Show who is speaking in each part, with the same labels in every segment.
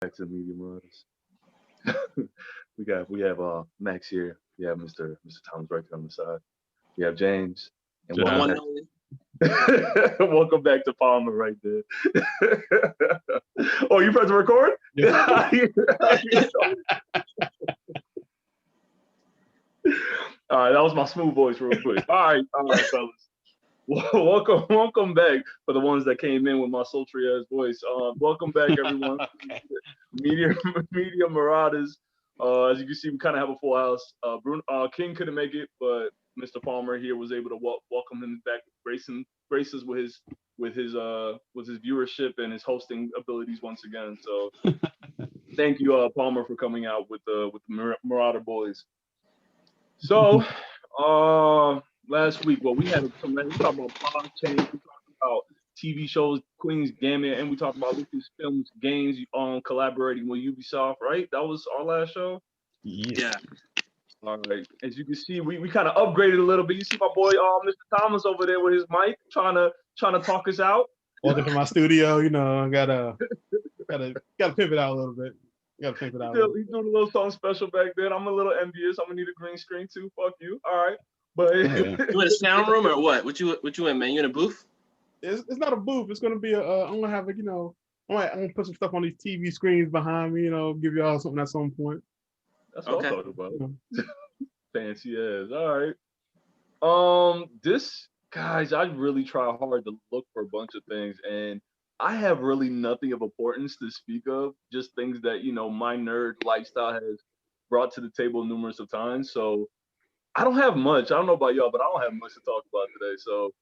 Speaker 1: Back to the Media Marauders. we have Max here. We have Mr. Thomas right there on the side. We have James, and
Speaker 2: The
Speaker 1: welcome
Speaker 2: one
Speaker 1: back.
Speaker 2: and only.
Speaker 1: Welcome back to Palmer right there. Oh, you press record? All right, that was my smooth voice real quick. All right, fellas. Welcome back for the ones that came in with my sultry ass voice. Welcome back, everyone.
Speaker 2: Okay.
Speaker 1: Media Media Marauders. As you can see, we kind of have a full house. King couldn't make it, but Mr. Palmer here was able to welcome him back, graces with his viewership and his hosting abilities once again. So thank you, Palmer, for coming out with the Marauder boys. So, last week, well, we talked about blockchain, we talked about TV shows, Queen's Gambit, and we talked about Lucasfilms games collaborating with Ubisoft, right? That was our last show.
Speaker 2: Yeah.
Speaker 1: All right. As you can see, we kind of upgraded a little bit. You see my boy, Mr. Thomas over there with his mic, trying to talk us out.
Speaker 3: Welcome to my studio. You know, gotta pivot out a little bit.
Speaker 1: He's doing a little something special back there. I'm a little envious. I'm gonna need a green screen too. Fuck you. All right. But
Speaker 2: You in a sound room or what? What you in, man? You in a booth?
Speaker 3: It's not a booth. It's gonna be I'm gonna have I'm gonna put some stuff on these TV screens behind me. You know, give y'all something at some point.
Speaker 1: That's what
Speaker 2: Okay.
Speaker 1: I'm talking about. Fancy ass. All right. Guys, I really try hard to look for a bunch of things, and I have really nothing of importance to speak of. Just things that my nerd lifestyle has brought to the table numerous of times. So I don't have much. I don't know about y'all, but I don't have much to talk about today. So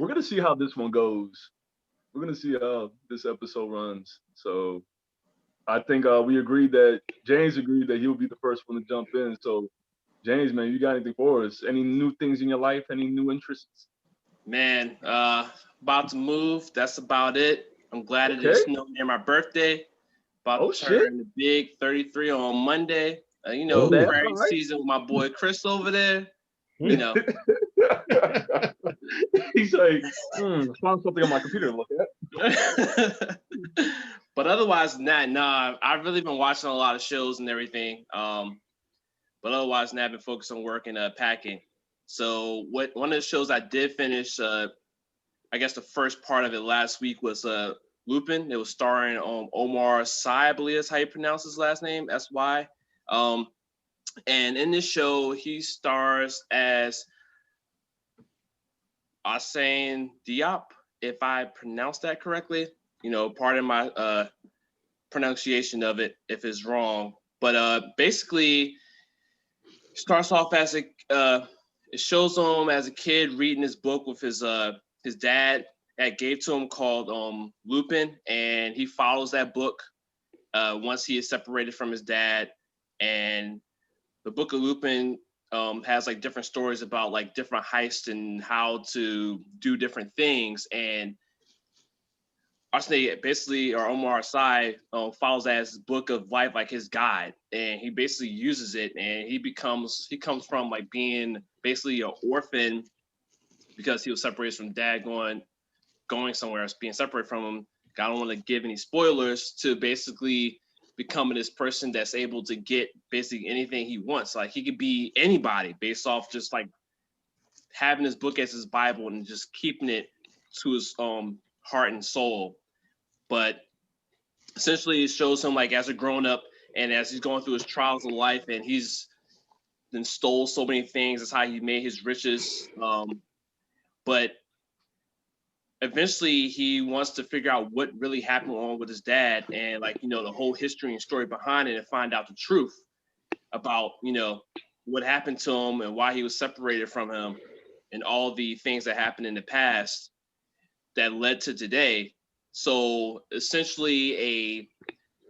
Speaker 1: we're gonna see how this one goes. We're gonna see how this episode runs. So I think James agreed that he'll be the first one to jump in. So James, man, you got anything for us? Any new things in your life? Any new interests?
Speaker 2: Man, about to move. That's about it. I'm glad it
Speaker 1: Okay.
Speaker 2: didn't snow near my birthday. About to
Speaker 1: shit.
Speaker 2: turn the big 33 on Monday.
Speaker 1: Damn,
Speaker 2: prairie
Speaker 1: all right.
Speaker 2: season with my boy Chris over there. You know,
Speaker 1: He's like, I found something on my computer to look at.
Speaker 2: but otherwise than that, nah, I've really been watching a lot of shows and everything. But otherwise than that, I've been focused on work and packing. So one of the shows I did finish, I guess the first part of it last week was Lupin. It was starring Omar Sy, I believe is how you pronounce his last name, S-Y. And in this show, he stars as Hussein Diop, if I pronounced that correctly. Pardon my pronunciation of it if it's wrong. But basically, starts off as it shows him as a kid reading his book with his dad that gave to him called Lupin, and he follows that book once he is separated from his dad. And the book of Lupin has like different stories about like different heists and how to do different things. And Arsene basically, or Omar Sy, follows that as his book of life, like his guide, and he basically uses it, and he comes from like being basically an orphan because he was separated from dad, going somewhere else, being separated from him. I don't want to give any spoilers, to basically becoming this person that's able to get basically anything he wants. Like he could be anybody based off just like having his book as his Bible and just keeping it to his heart and soul. But essentially it shows him like as a grown up and as he's going through his trials of life, and he's then stole so many things. That's how he made his riches. But eventually he wants to figure out what really happened on with his dad, and like, the whole history and story behind it, and find out the truth about, what happened to him and why he was separated from him and all the things that happened in the past that led to today. So essentially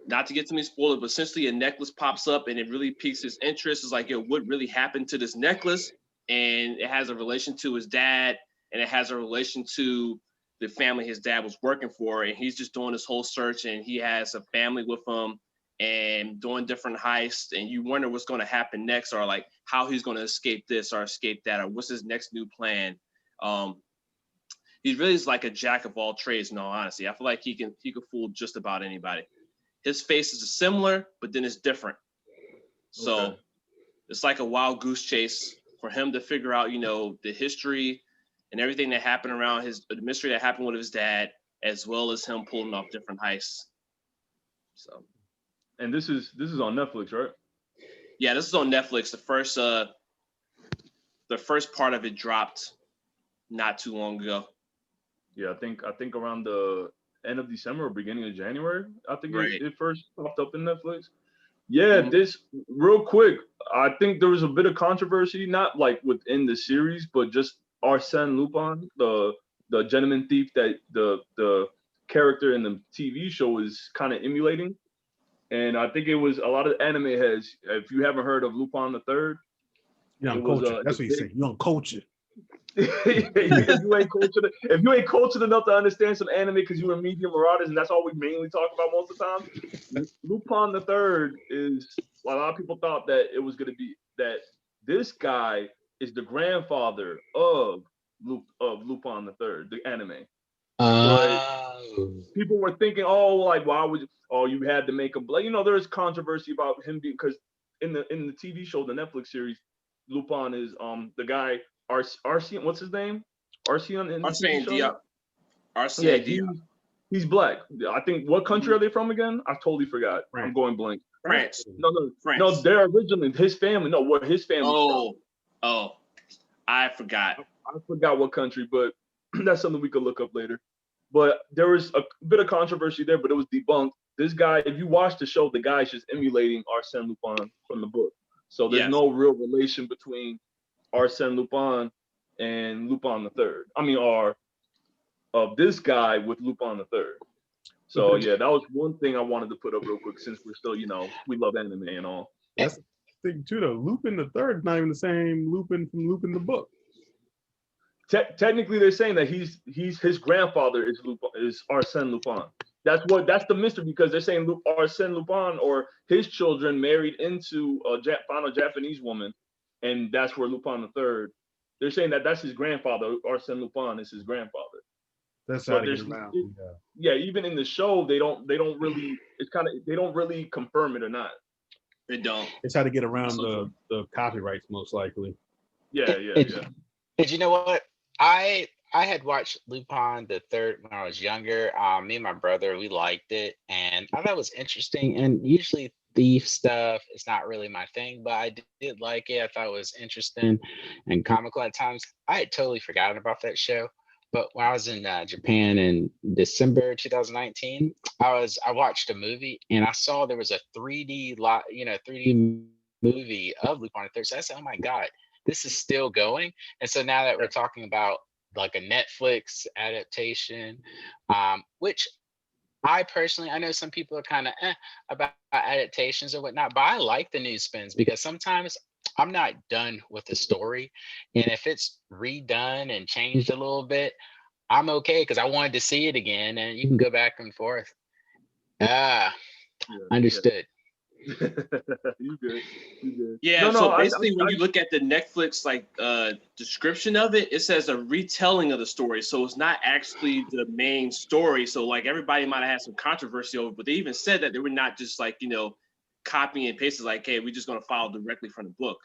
Speaker 2: not to get too many spoilers, but essentially a necklace pops up and it really piques his interest. It's like, what really happened to this necklace? And it has a relation to his dad, and it has a relation to the family his dad was working for. And he's just doing this whole search, and he has a family with him and doing different heists. And you wonder what's going to happen next, or like how he's going to escape this or escape that, or what's his next new plan. He really is like a jack of all trades, in all honesty. I feel like he could fool just about anybody. his face is similar, but then it's different. So it's like a wild goose chase for him to figure out, the history and everything that happened around the mystery that happened with his dad, as well as him pulling off different heists. So,
Speaker 1: and this is on Netflix, right?
Speaker 2: Yeah, this is on Netflix. The first part of it dropped not too long ago.
Speaker 1: Yeah, I think around the end of December or beginning of January. I think it first popped up in Netflix. Yeah, this real quick. I think there was a bit of controversy, not like within the series, but just Arsène Lupin, the gentleman thief that the character in the TV show is kind of emulating. And I think it was a lot of anime heads. If you haven't heard of Lupin the Third,
Speaker 3: you're uncultured. That's what you say. You're uncultured.
Speaker 1: if you ain't cultured enough to understand some anime because you were media marauders and that's all we mainly talk about most of the time, Lupin the Third is a lot of people thought that it was going to be that this guy is the grandfather of Lupin the Third, the anime. People were thinking, why would you had to make him black? There's controversy about him because in the TV show, the Netflix series, Lupin is the guy Arsène. What's his name? Arsène in the TV show?
Speaker 2: Arsène
Speaker 1: Diop. He's black. I think. What country are they from again? I totally forgot. France. I'm going blank.
Speaker 2: France.
Speaker 1: No, France. No, they're originally his family. No, where his family.
Speaker 2: I forgot.
Speaker 1: I forgot what country, but that's something we could look up later. But there was a bit of controversy there, but it was debunked. This guy, if you watch the show, the guy's just emulating Arsène Lupin from the book. So there's no real relation between Arsène Lupin and Lupin the Third. Of this guy with Lupin the Third. So yeah, that was one thing I wanted to put up real quick since we're still, we love anime and all.
Speaker 3: That's the thing too, though. Lupin the Third is not even the same Lupin from Lupin the book.
Speaker 1: Technically, they're saying that his grandfather is Arsène Lupin. That's the mystery because they're saying Arsène Lupin or his children married into a final Japanese woman, and that's where Lupin the Third. They're saying that that's his grandfather. Arsène Lupin is his grandfather.
Speaker 3: That's how they get around.
Speaker 1: Yeah, even in the show, they don't really. They don't really confirm it or not.
Speaker 2: They don't.
Speaker 3: It's how to get around the copyrights, most likely.
Speaker 1: Yeah.
Speaker 4: And you know what? I had watched Lupin the Third when I was younger. Me and my brother, we liked it, and I thought it was interesting. And usually thief stuff is not really my thing, but I did like it. I thought it was interesting and comical at times. I had totally forgotten about that show. But when I was in Japan in December 2019, I watched a movie and I saw there was a 3D movie of Lupin the Third. So I said, "Oh my God, this is still going." And so now that we're talking about like a Netflix adaptation, which I know some people are kind of about adaptations or whatnot, but I like the new spins because sometimes I'm not done with the story. And if it's redone and changed a little bit, I'm okay because I wanted to see it again and you can go back and forth. Understood.
Speaker 1: You good.
Speaker 2: Yeah, basically when you look at the Netflix description of it, it says a retelling of the story. So it's not actually the main story. So like everybody might have had some controversy over, but they even said that they were not just copying and pasting like, hey, we're just going to follow directly from the book.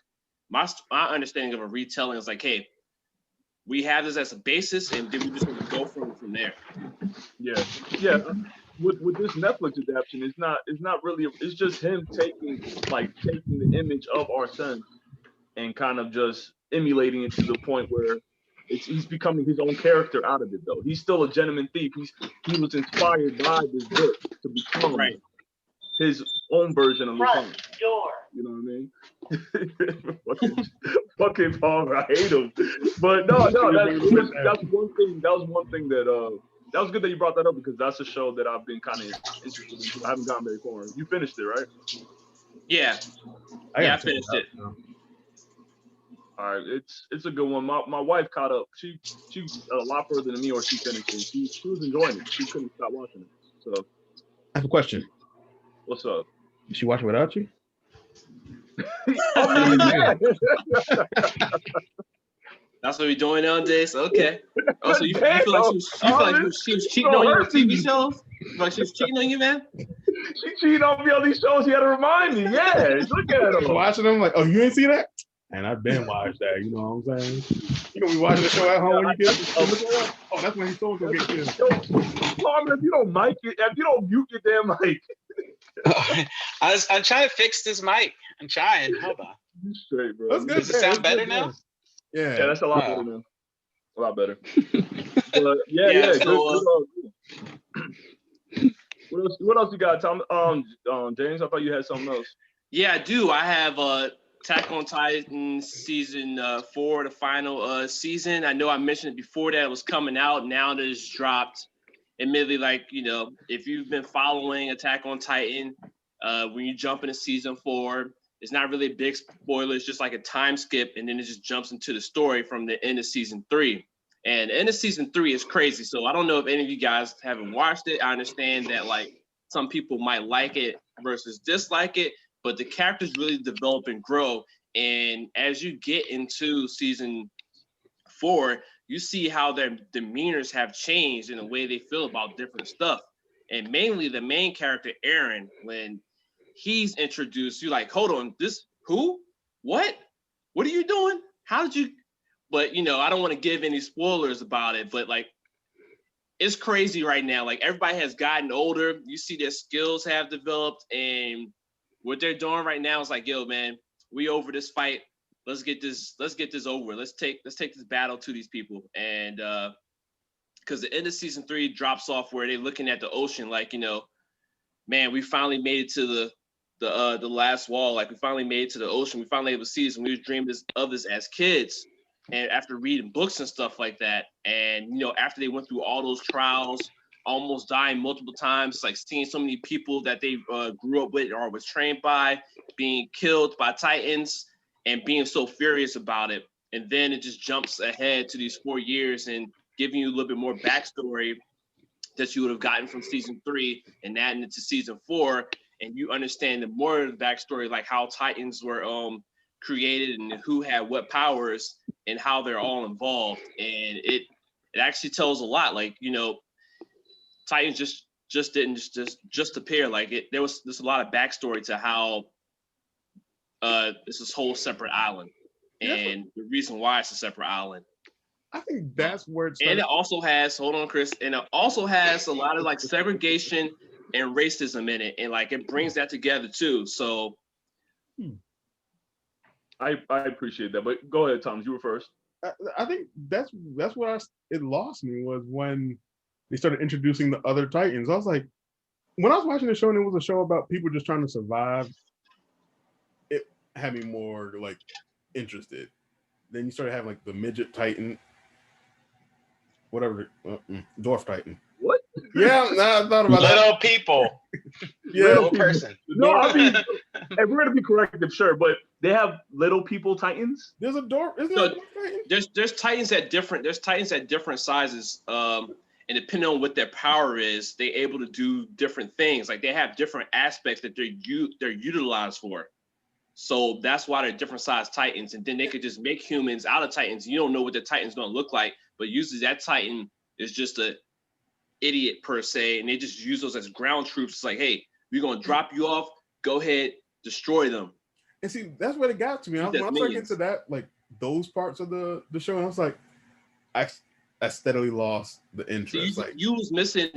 Speaker 2: My understanding of a retelling is like, hey, we have this as a basis and then we're just going to go from there.
Speaker 1: Yeah. With this Netflix adaptation, it's not really. It's just him taking the image of Arsène and kind of just emulating it to the point where he's becoming his own character out of it. Though he's still a gentleman thief. He was inspired by this book to become his own version of Lupin. You know what I mean? fucking Palmer, I hate him. But no, that's one thing. That was one thing that that was good that you brought that up because that's a show that I've been kind of interested in. I haven't gotten very far. You finished it, right?
Speaker 2: Yeah. I finished it.
Speaker 1: All right, it's a good one. My wife caught up. She's a lot further than me, or she finished it. She was enjoying it. She couldn't stop watching it. So
Speaker 3: I have a question.
Speaker 1: What's up?
Speaker 3: Did she watch it without you?
Speaker 2: That's what we're doing nowadays. Okay. Oh, so you feel like she was cheating on you with TV shows? Like she was cheating on you, man?
Speaker 1: She cheated on me on these shows. You had to remind me. Yeah, look at
Speaker 3: I'm
Speaker 1: him.
Speaker 3: watching them like, oh, you ain't see that? And I've been watched that. You know what I'm saying? You gonna be watching the show at home when you get look at that. Oh, that's when he's so gonna get killed.
Speaker 1: Yo, Carmen, if you don't mic it, if you don't mute your damn mic.
Speaker 4: I'm trying to fix this mic. I'm trying. Hold on.
Speaker 1: You straight, bro.
Speaker 3: That's good.
Speaker 4: Does it sound better now?
Speaker 3: Yeah.
Speaker 1: Yeah, that's a lot better now. A lot better. But
Speaker 2: Yeah,
Speaker 1: good.
Speaker 2: so,
Speaker 1: What else you got, Tom? James, I thought you had something else.
Speaker 2: Yeah, I do. I have Attack on Titan season 4, the final season. I know I mentioned it before that it was coming out. Now that it's dropped. Admittedly, like, you know, if you've been following Attack on Titan, when you jump into season 4, it's not really a big spoiler. It's just like a time skip, and then it just jumps into the story from the end of season 3. And the end of season 3 is crazy. So I don't know if any of you guys haven't watched it. I understand that like some people might like it versus dislike it, but the characters really develop and grow. And as you get into season 4, you see how their demeanors have changed in the way they feel about different stuff. And mainly the main character, Aaron, when he's introduced, you're like, hold on, this who? What? What are you doing? How did you? But, you know, I don't want to give any spoilers about it, but like, it's crazy right now. Like everybody has gotten older. You see their skills have developed, and what they're doing right now is like, yo, man, we over this fight. Let's get this over. Let's take this battle to these people. And because the end of season 3 drops off where they're looking at the ocean, like, you know, man, we finally made it to the last wall. Like we finally made it to the ocean. We finally able to see this, and we were dreaming of this as kids. And after reading books and stuff like that, and, you know, after they went through all those trials, almost dying multiple times, like seeing so many people that they grew up with or was trained by being killed by Titans and being so furious about it. And then it just jumps ahead to these 4 years and giving you a little bit more backstory that you would have gotten from season 3 and adding it to season 4. And you understand the more of the backstory, like how Titans were created and who had what powers and how they're all involved. And it actually tells a lot. Like, you know, Titans just didn't just appear. Like there's a lot of backstory to how it's this whole separate island and the reason why it's a separate island.
Speaker 3: I think that's where it's.
Speaker 2: And it also has, hold on, Chris, and it also has a lot of like segregation and racism in it. And like it brings that together too. So
Speaker 1: I appreciate that, but go ahead, Thomas. You were first.
Speaker 3: I think that's what it lost me was when they started introducing the other Titans. I was like, when I was watching the show and it was a show about people just trying to survive, it had me more like interested. Then you started having like the midget Titan, whatever, dwarf Titan.
Speaker 1: What?
Speaker 3: Yeah, I thought about
Speaker 4: little people.
Speaker 3: Yeah,
Speaker 4: little person.
Speaker 1: No, I mean, if we're gonna be corrective, sure, but they have little people Titans.
Speaker 3: There's a dwarf. Isn't there a dwarf Titan?
Speaker 2: There's Titans at different sizes. And depending on what their power is, they're able to do different things. Like they have different aspects that they're utilized for. So that's why they're different size Titans. And then they could just make humans out of Titans. You don't know what the Titan's gonna look like, but usually that Titan is just a idiot per se, and they just use those as ground troops. It's like, hey, we're gonna drop you off. Go ahead, destroy them.
Speaker 3: And see, that's what it got to me. When I started getting to that, like those parts of the show, and I was like, I steadily lost the interest.
Speaker 2: So
Speaker 3: like
Speaker 2: you was missing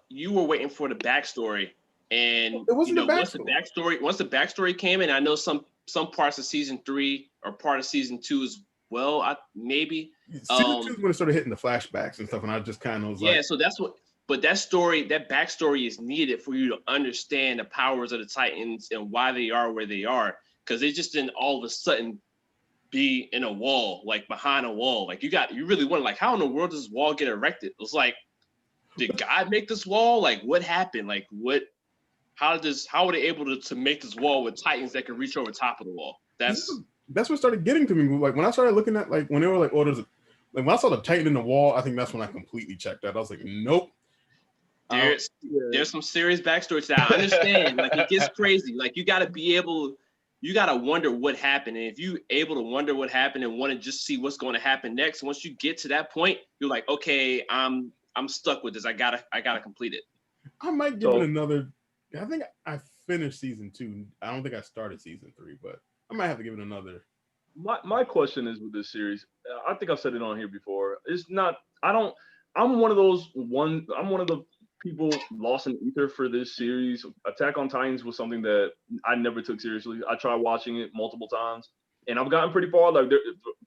Speaker 2: you were waiting for the backstory, and
Speaker 3: it wasn't the
Speaker 2: backstory. Once the backstory came in, I know some parts of season 3 are part of season 2 as well. Maybe
Speaker 3: season 2 is when it started hitting the flashbacks and stuff, and I just kind of was like,
Speaker 2: yeah. So that's what. But that backstory is needed for you to understand the powers of the Titans and why they are where they are. Because they just didn't all of a sudden be in a wall, like behind a wall. Like you really wonder, like, how in the world does this wall get erected? It was like, did God make this wall? Like, what happened? Like, how were they able to make this wall with Titans that can reach over top of the wall? That's
Speaker 3: what started getting to me. Like when I started looking at like when they were like, oh, there's when I saw the Titan in the wall, I think that's when I completely checked out. I was like, nope.
Speaker 2: There's some serious backstory to that. I understand. Like it gets crazy. Like you gotta wonder what happened. And if you able to wonder what happened and want to just see what's going to happen next, once you get to that point, you're like, okay, I'm stuck with this. I gotta complete it.
Speaker 3: I might give it another. I think I finished season 2. I don't think I started season 3, but I might have to give it another.
Speaker 1: My question is with this series. I think I've said it on here before. It's not. I don't. I'm one of those one. I'm one of the people lost in ether for this series. Attack on Titans was something that I never took seriously. I tried watching it multiple times, and I've gotten pretty far. Like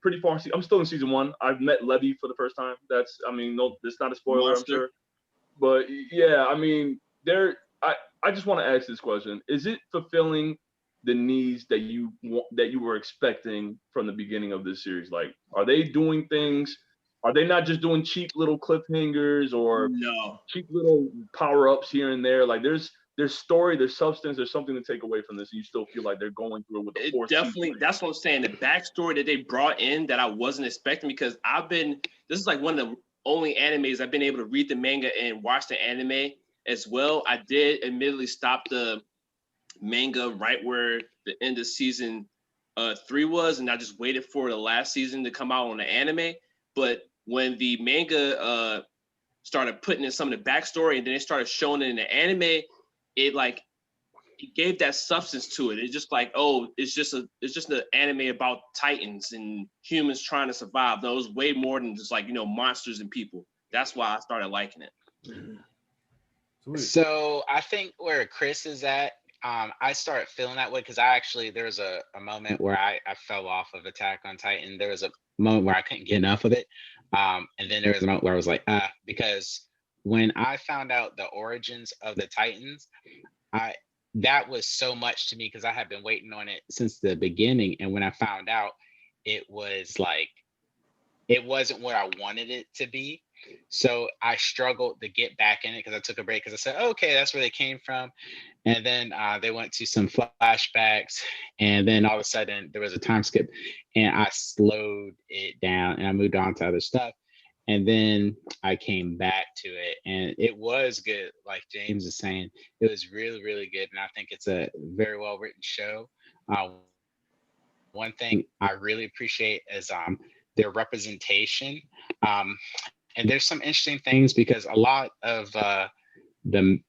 Speaker 1: pretty far. I'm still in season 1. I've met Levy for the first time. That's. I mean, no, it's not a spoiler. I'm
Speaker 2: Monster.
Speaker 1: sure. But yeah, I mean, there. I just want to ask this question: is it fulfilling the needs that that you were expecting from the beginning of this series? Like, are they doing things? Are they not just doing cheap little cliffhangers or
Speaker 2: No.
Speaker 1: cheap little power ups here and there? Like, there's story, there's substance, there's something to take away from this, and you still feel like they're going through it with the
Speaker 2: It
Speaker 1: fourth
Speaker 2: definitely,
Speaker 1: season.
Speaker 2: that's what I'm saying. The backstory that they brought in that I wasn't expecting, because this is like one of the only animes I've been able to read the manga and watch the anime as well. I did admittedly stop the manga right where the end of season 3 was, and I just waited for the last season to come out on the anime. But when the manga started putting in some of the backstory and then they started showing it in the anime, it gave that substance to it. It's just like, oh, it's just an anime about Titans and humans trying to survive. No, it was way more than just like, monsters and people. That's why I started liking it.
Speaker 3: Sweet.
Speaker 4: So I think where Chris is at, I started feeling that way because there was a moment where I fell off of Attack on Titan. There was a moment where I couldn't get enough of it. And then there was a moment where I was like, because when I found out the origins of the Titans, that was so much to me because I had been waiting on it since the beginning. And when I found out, it was like, it wasn't what I wanted it to be. So I struggled to get back in it because I took a break because I said, okay, that's where they came from. And then they went to some flashbacks. And then all of a sudden there was a time skip and I slowed it down and I moved on to other stuff. And then I came back to it and it was good. Like James is saying, it was really, really good. And I think it's a very well written show. One thing I really appreciate is their representation. And there's some interesting things because a lot of the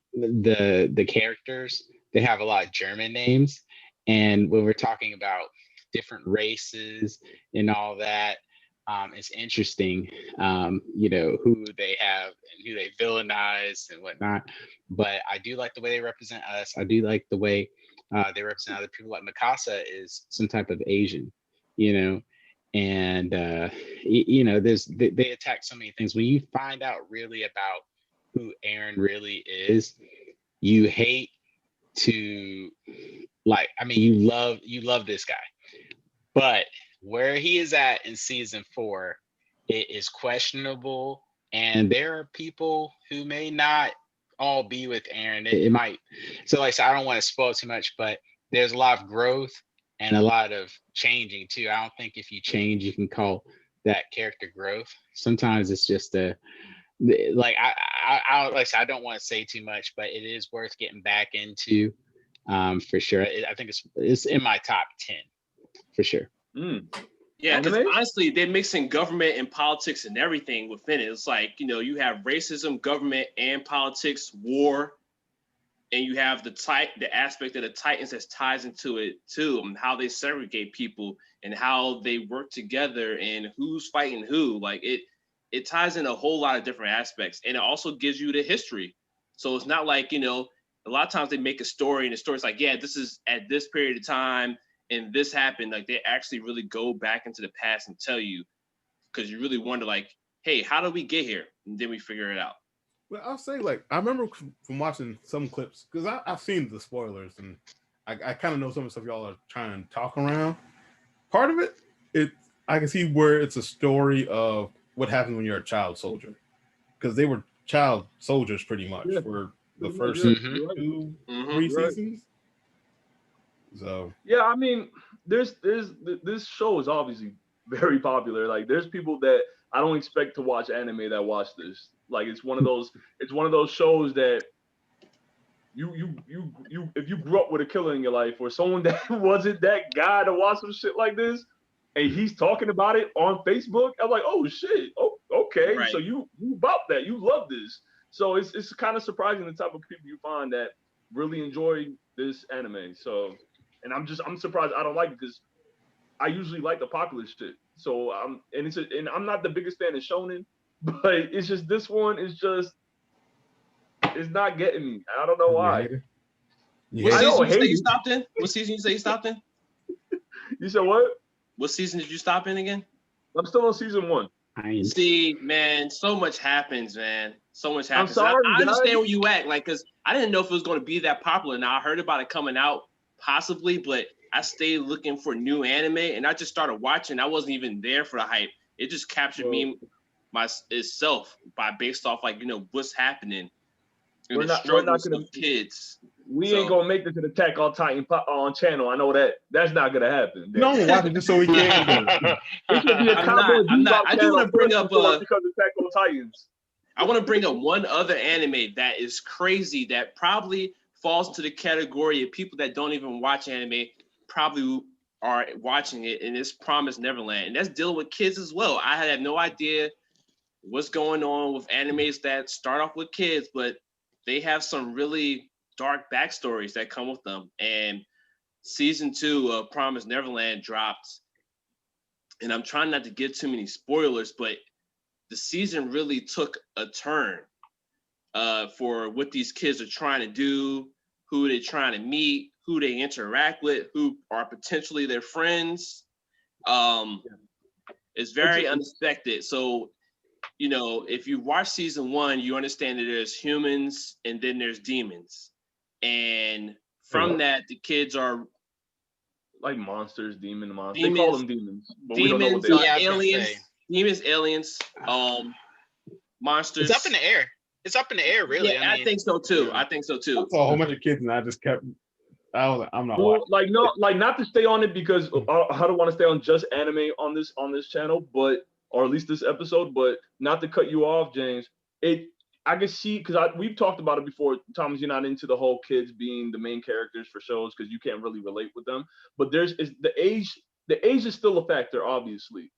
Speaker 4: characters, they have a lot of German names. And when we're talking about different races and all that, it's interesting, who they have and who they villainize and whatnot. But I do like the way they represent us. I do like the way they represent other people. Like Mikasa is some type of Asian, and they attack so many things. When you find out really about who Aaron really is, you hate to you love this guy, but where he is at in season 4, it is questionable, and there are people who may not all be with Aaron. It might. So like I said, I don't want to spoil too much, but there's a lot of growth and a lot of changing too. I don't think if you change, you can call that character growth. Sometimes it's just I don't want to say too much, but it is worth getting back into for sure. I think it's in my top 10 for sure.
Speaker 2: Yeah, because honestly, they're mixing government and politics and everything within it. It's like, you have racism, government, and politics, war, and you have the aspect of the Titans that ties into it too, and how they segregate people and how they work together and who's fighting who. Like it ties in a whole lot of different aspects, and it also gives you the history. So it's not like, a lot of times they make a story and the story's like, yeah, this is at this period of time and this happened. Like they actually really go back into the past and tell you, because you really wonder like, hey, how did we get here? And then we figure it out.
Speaker 3: Well, I'll say, like, I remember from watching some clips, because I've seen the spoilers, and I kind of know some of the stuff y'all are trying to talk around. Part of it, I can see where it's a story of what happens when you're a child soldier, because they were child soldiers pretty much for the first 2-3 seasons. So
Speaker 1: yeah, I mean, there's this show is obviously very popular. Like, there's people that I don't expect to watch anime that watch this. Like, it's one of those shows that you if you grew up with a killer in your life or someone that wasn't that guy to watch some shit like this, and he's talking about it on Facebook, I'm like, oh shit, oh okay, right. So you about that, you love this. So it's kind of surprising the type of people you find that really enjoy this anime. So, and I'm surprised I don't like it because I usually like the apocalypse shit. So and I'm not the biggest fan of shonen, but it's just this one is just it's not getting me. I don't know
Speaker 3: You
Speaker 1: why.
Speaker 3: hate it?
Speaker 2: What
Speaker 1: I
Speaker 2: season
Speaker 1: don't
Speaker 2: you say
Speaker 1: hate
Speaker 2: you
Speaker 1: it.
Speaker 2: stopped in? What season you say you stopped in?
Speaker 1: You said what?
Speaker 2: What season did you stop in again?
Speaker 1: I'm still on season 1.
Speaker 2: See, man, so much happens, man. So much
Speaker 1: I'm
Speaker 2: happens. And
Speaker 1: sorry,
Speaker 2: I understand
Speaker 1: guys.
Speaker 2: where you at, like, cause I didn't know if it was going to be that popular. Now I heard about it coming out, possibly, but I stayed looking for new anime, and I just started watching. I wasn't even there for the hype. It just captured me itself by based off like what's happening and
Speaker 1: We're
Speaker 2: the
Speaker 1: not
Speaker 2: struggles
Speaker 1: gonna
Speaker 2: of kids.
Speaker 1: we ain't gonna make this an Attack on Titan on channel. I know that. That's not gonna happen.
Speaker 3: No, I'm gonna watch it just so we can.
Speaker 1: It should be a
Speaker 2: I'm not. I do want to bring up
Speaker 1: because Attack on Titans.
Speaker 2: I want to bring up one other anime that is crazy that probably falls into the category of people that don't even watch anime probably are watching it, and it's Promise Neverland, and that's dealing with kids as well. I had no idea what's going on with animes that start off with kids, but they have some really dark backstories that come with them. And season 2 of Promise Neverland dropped, and I'm trying not to get too many spoilers, but the season really took a turn for what these kids are trying to do, who they're trying to meet, who they interact with, who are potentially their friends. It's very unexpected. So, if you watch season 1, you understand that there's humans and then there's demons. And from that, the kids are
Speaker 1: like monsters, monsters. They call them demons, but we don't know what
Speaker 2: demons,
Speaker 1: they are.
Speaker 2: aliens, demons, aliens, monsters.
Speaker 4: It's up in the air. It's up in the air, really.
Speaker 2: Yeah, I think so too. I think so too.
Speaker 3: I saw a whole bunch of kids, and I just kept. I was like, I'm not
Speaker 1: Well,
Speaker 3: watching.
Speaker 1: not to stay on it because I don't want to stay on just anime on this channel, but or at least this episode. But not to cut you off, James. I can see because we've talked about it before. Thomas, you're not into the whole kids being the main characters for shows because you can't really relate with them. But the age is still a factor, obviously.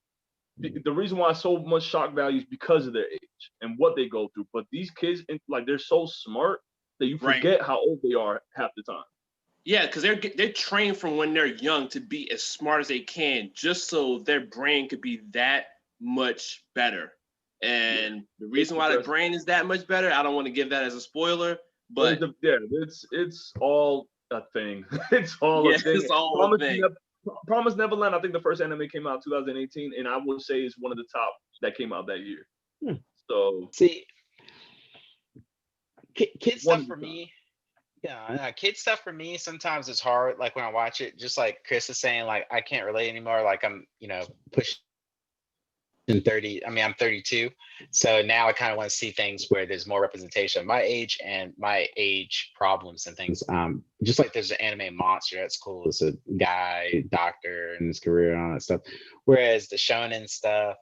Speaker 1: The reason why so much shock value is because of their age and what they go through. But these kids, like, they're so smart that you forget how old they are half the time.
Speaker 2: Yeah, because they're trained from when they're young to be as smart as they can, just so their brain could be that much better. And the reason why their brain is that much better, I don't want to give that as a spoiler, but
Speaker 1: it's all a thing. It's all a thing.
Speaker 2: It's all a thing.
Speaker 1: Promise Neverland, I think the first anime came out in 2018, and I would say is one of the top that came out that year. So
Speaker 4: see, kid stuff for me. Yeah, kid stuff for me sometimes it's hard. Like when I watch it, just like Chris is saying, like I can't relate anymore. Like I'm, pushing 30. I mean, I'm 32, so now I kind of want to see things where there's more representation of my age and my age problems and things. Just like there's an anime monster, that's cool. It's a guy doctor and his career and all that stuff. Whereas the shonen stuff,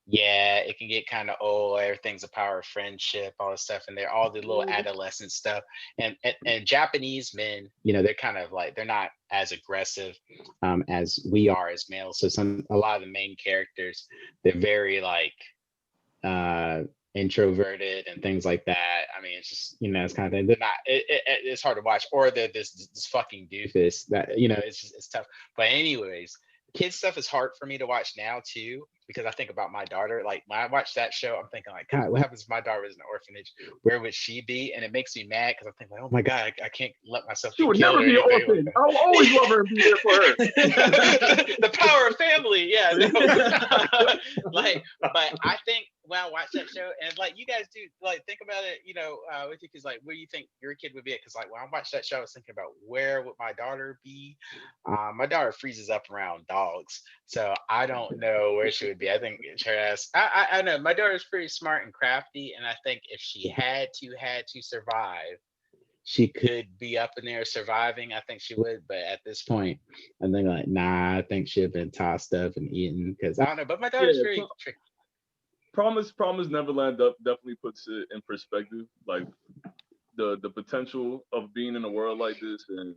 Speaker 4: yeah, it can get kind of old. Everything's a power of friendship, all this stuff, and they're all the little adolescent stuff. And Japanese men, they're kind of like they're not as aggressive as we are as males. So a lot of the main characters, they're very like introverted and things like that. I mean, it's just it's kind of thing. They're not. It's hard to watch, or they're this fucking doofus that it's tough. But anyways. Kid stuff is hard for me to watch now too, because I think about my daughter. Like when I watch that show, I'm thinking like, God, what happens if my daughter was in an orphanage? Where would she be? And it makes me mad because I think like, oh my God, I can't let myself.
Speaker 1: She would never be an orphan. I'll always love her and be there for her.
Speaker 4: The power of family, yeah. But I think when I watch that show, and like you guys do, like think about it, with you kids, like where do you think your kid would be at? Because like when I watched that show, I was thinking about where would my daughter be. My daughter freezes up around dogs, so I don't know where she would be. I think her ass. I know my daughter's pretty smart and crafty, and I think if she had to survive, she could be up in there surviving. I think she would, but at this point, I think like nah. I think she'd have been tossed up and eaten because I don't know. But my daughter's very tricky.
Speaker 1: Promise Neverland definitely puts it in perspective, like the potential of being in a world like this and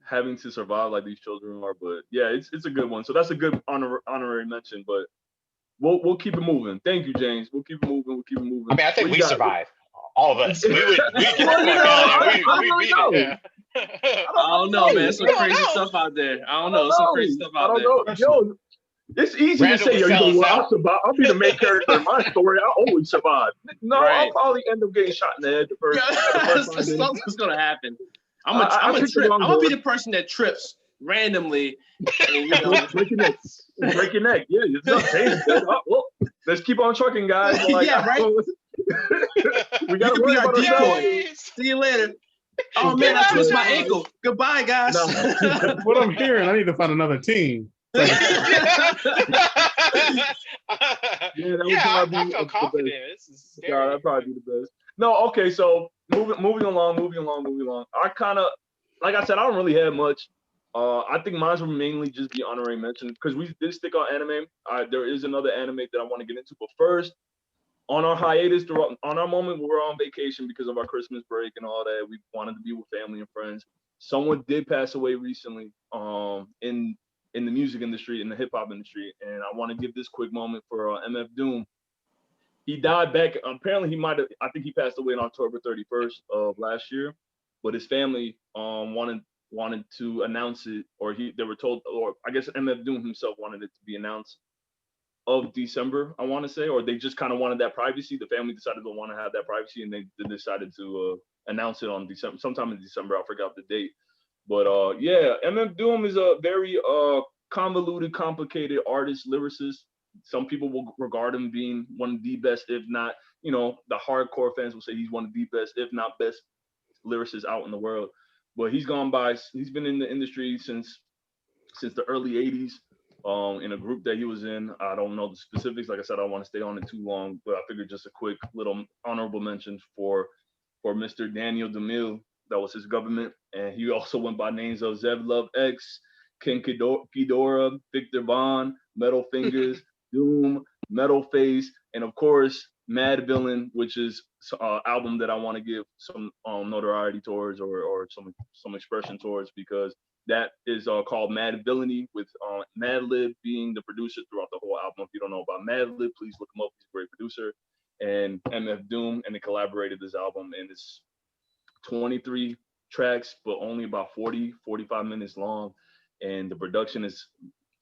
Speaker 1: having to survive like these children are. But yeah, it's a good one. So that's a good honorary mention. But we'll keep it moving. Thank you, James. We'll keep it moving.
Speaker 4: I mean, I think we survive. All of us. We get the
Speaker 1: Well,
Speaker 4: fuck out of here. We beat it. Yeah.
Speaker 2: I don't know, man. There's some crazy stuff out there. I don't know. There's some crazy stuff
Speaker 1: I
Speaker 2: out
Speaker 1: don't
Speaker 2: there.
Speaker 1: know. Yo, it's easy
Speaker 4: Randall
Speaker 1: to say,
Speaker 4: would
Speaker 1: yo, you
Speaker 4: sell
Speaker 1: know
Speaker 4: us
Speaker 1: what?
Speaker 4: out.
Speaker 1: I'll survive. I'll be the main character in my story. I'll always survive. No,
Speaker 2: Right.
Speaker 1: I'll probably end up getting shot in the head the first time.
Speaker 2: Something's gonna happen. I'm
Speaker 1: I
Speaker 2: gonna
Speaker 1: picked the
Speaker 2: trip.
Speaker 1: wrong
Speaker 2: I'm gonna be
Speaker 1: board.
Speaker 2: the person that trips randomly. And, you know,
Speaker 1: Break your neck. Break your neck. Yeah, it's not dangerous. Well, let's keep on trucking, guys. Like,
Speaker 2: Yeah, right.
Speaker 1: We
Speaker 2: You
Speaker 1: gotta
Speaker 2: could be
Speaker 1: worry
Speaker 2: our
Speaker 1: about
Speaker 2: decoy.
Speaker 1: ourselves.
Speaker 2: See you later. Oh man, I twisted my ankle. Goodbye, guys.
Speaker 1: No.
Speaker 3: What I'm hearing, I need to find another team.
Speaker 1: Yeah, that would
Speaker 4: I
Speaker 1: probably be
Speaker 4: feel
Speaker 1: the
Speaker 4: confident.
Speaker 1: best.
Speaker 4: This is
Speaker 1: Yeah,
Speaker 4: scary.
Speaker 1: that'd probably be the best. No, okay, so moving along. I kind of, like I said, I don't really have much. I think mine will mainly just be honorary mentions because we did stick on anime. There is another anime that I want to get into, but first, on our hiatus, on our moment, we were on vacation because of our Christmas break and all that. We wanted to be with family and friends. Someone did pass away recently, in the music industry, in the hip hop industry, and I want to give this quick moment for MF Doom. He died back. Apparently, I think he passed away on October 31st of last year, but his family wanted to announce it, or they were told, or I guess MF Doom himself wanted it to be announced of December, I want to say, or they just kind of wanted that privacy. The family decided to want to have that privacy, and they decided to announce it on December, sometime in December. I forgot the date, but yeah, MF Doom is a very convoluted, complicated artist, lyricist. Some people will regard him being one of the best, if not, the hardcore fans will say he's one of the best, if not best, lyricists out in the world. But he's been in the industry since the early 80s. In a group that he was in. I don't know the specifics. Like I said, I don't want to stay on it too long, but I figured just a quick little honorable mention for Mr. Daniel Dumile. That was his government. And he also went by names of Zev Love X, King Ghidorah, Victor Bond, Metal Fingers, Doom, Metal Face, and of course, Mad Villain, which is an album that I want to give some notoriety towards, or some expression towards, because that is called Mad Villainy, with Madlib being the producer throughout the whole album. If you don't know about Madlib, please look him up. He's a great producer. And MF Doom, and they collaborated this album, and it's 23 tracks, but only about 45 minutes long. And the production is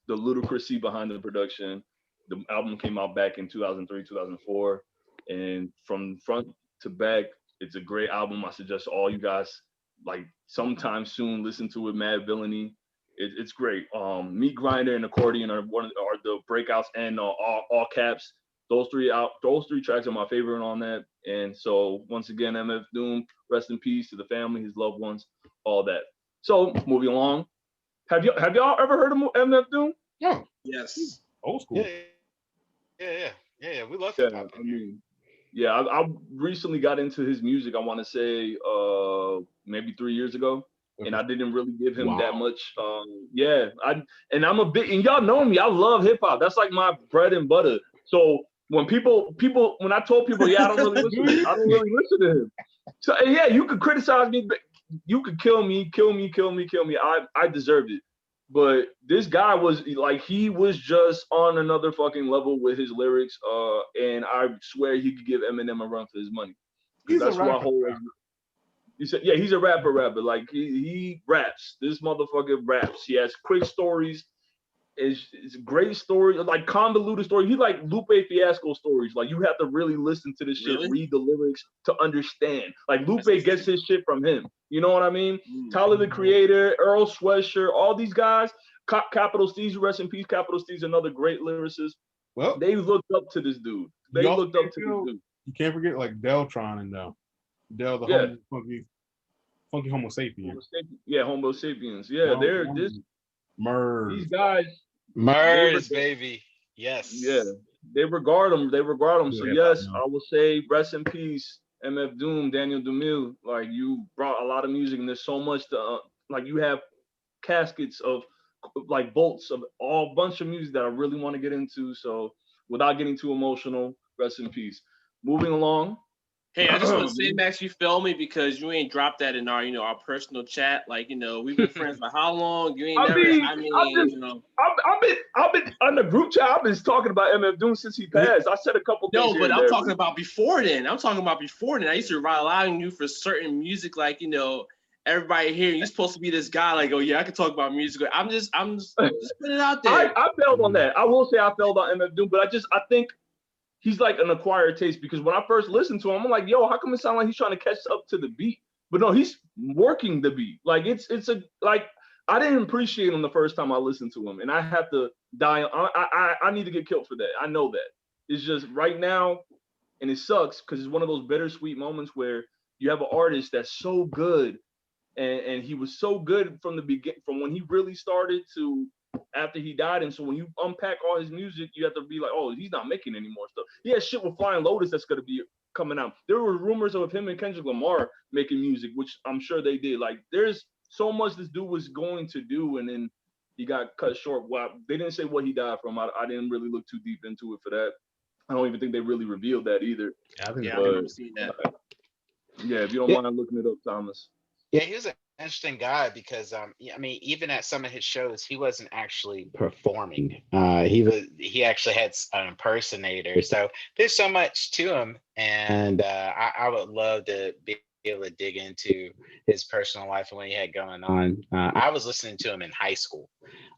Speaker 1: the ludicrousy behind the production. The album came out back in 2003, 2004. And from front to back, it's a great album. I suggest all you guys, like, sometime soon, listen to it. Mad Villainy, it's great. Meat Grinder and Accordion are the breakouts, and all caps. Those three tracks are my favorite on that. And so once again, MF Doom, rest in peace to the family, his loved ones, all that. So moving along, have y'all ever heard of MF Doom?
Speaker 3: Yeah.
Speaker 2: Yes.
Speaker 3: Old school.
Speaker 4: Yeah. We love
Speaker 1: Yeah,
Speaker 4: hip hop.
Speaker 1: I mean, yeah, I recently got into his music. I want to say maybe 3 years ago, and I didn't really give him that much. I'm a big, and y'all know me. I love hip hop. That's like my bread and butter. So when when I told people, I don't really listen to him. So yeah, you could criticize me, but you could kill me. I deserved it. But this guy was like, he was just on another fucking level with his lyrics. And I swear he could give Eminem a run for his money.
Speaker 3: He's
Speaker 1: that's
Speaker 3: a rapper.
Speaker 1: You said, yeah, he's a rapper. Like he raps. This motherfucker raps. He has quick stories. It's a great story, like convoluted story. He like Lupe Fiasco stories. Like you have to really listen to this shit, read the lyrics to understand. Like Lupe gets his shit from him. You know what I mean? Tyler the Creator, Earl Sweatshirt, all these guys. Capital Steez, rest in peace. Capital Steez, another great lyricist.
Speaker 3: Well,
Speaker 1: they looked up to this dude. You
Speaker 3: can't forget like Deltron and Del the funky Homo sapien.
Speaker 1: Yeah, Homo sapiens. Yeah, they're this.
Speaker 3: Murs.
Speaker 1: These guys.
Speaker 4: Murs, baby. Yes.
Speaker 1: Yeah, they regard him. So yes, I will say rest in peace, MF Doom, Daniel Dumile. Like you brought a lot of music, and there's so much to like. You have caskets of like bolts of all bunch of music that I really want to get into. So without getting too emotional, rest in peace. Moving along.
Speaker 2: Hey, I just want to say, Max, you feel me because you ain't dropped that in our, our personal chat. Like, we've been friends for how long? You ain't never.
Speaker 1: I've been on the group chat. I've been talking about MF Doom since he passed. I said a couple things.
Speaker 2: No, but I'm talking about before then. I used to rely on you for certain music, like everybody here. You're supposed to be this guy, like, oh yeah, I can talk about music. I'm just putting it out there.
Speaker 1: I failed on that. I will say I failed on MF Doom, but I think he's like an acquired taste because when I first listened to him, I'm like, yo, how come it sound like he's trying to catch up to the beat? But no, he's working the beat. Like I didn't appreciate him the first time I listened to him, and I have to die. I need to get killed for that. I know that. It's just right now, and it sucks because it's one of those bittersweet moments where you have an artist that's so good, and he was so good from the beginning, from when he really started to after he died. And so when you unpack all his music, you have to be like, oh, he's not making any more stuff. He has shit with Flying Lotus that's gonna be coming out. There were rumors of him and Kendrick Lamar making music, which I'm sure they did. Like, there's so much this dude was going to do, and then he got cut short. Well, they didn't say what he died from. I didn't really look too deep into it for that. I don't even think they really revealed that either.
Speaker 2: I've never seen that.
Speaker 1: Yeah, if you don't mind looking it up, Thomas.
Speaker 4: Yeah, he was an interesting guy because even at some of his shows, he wasn't actually performing. He actually had an impersonator. So there's so much to him, and I would love to be able to dig into his personal life and what he had going on. I was listening to him in high school,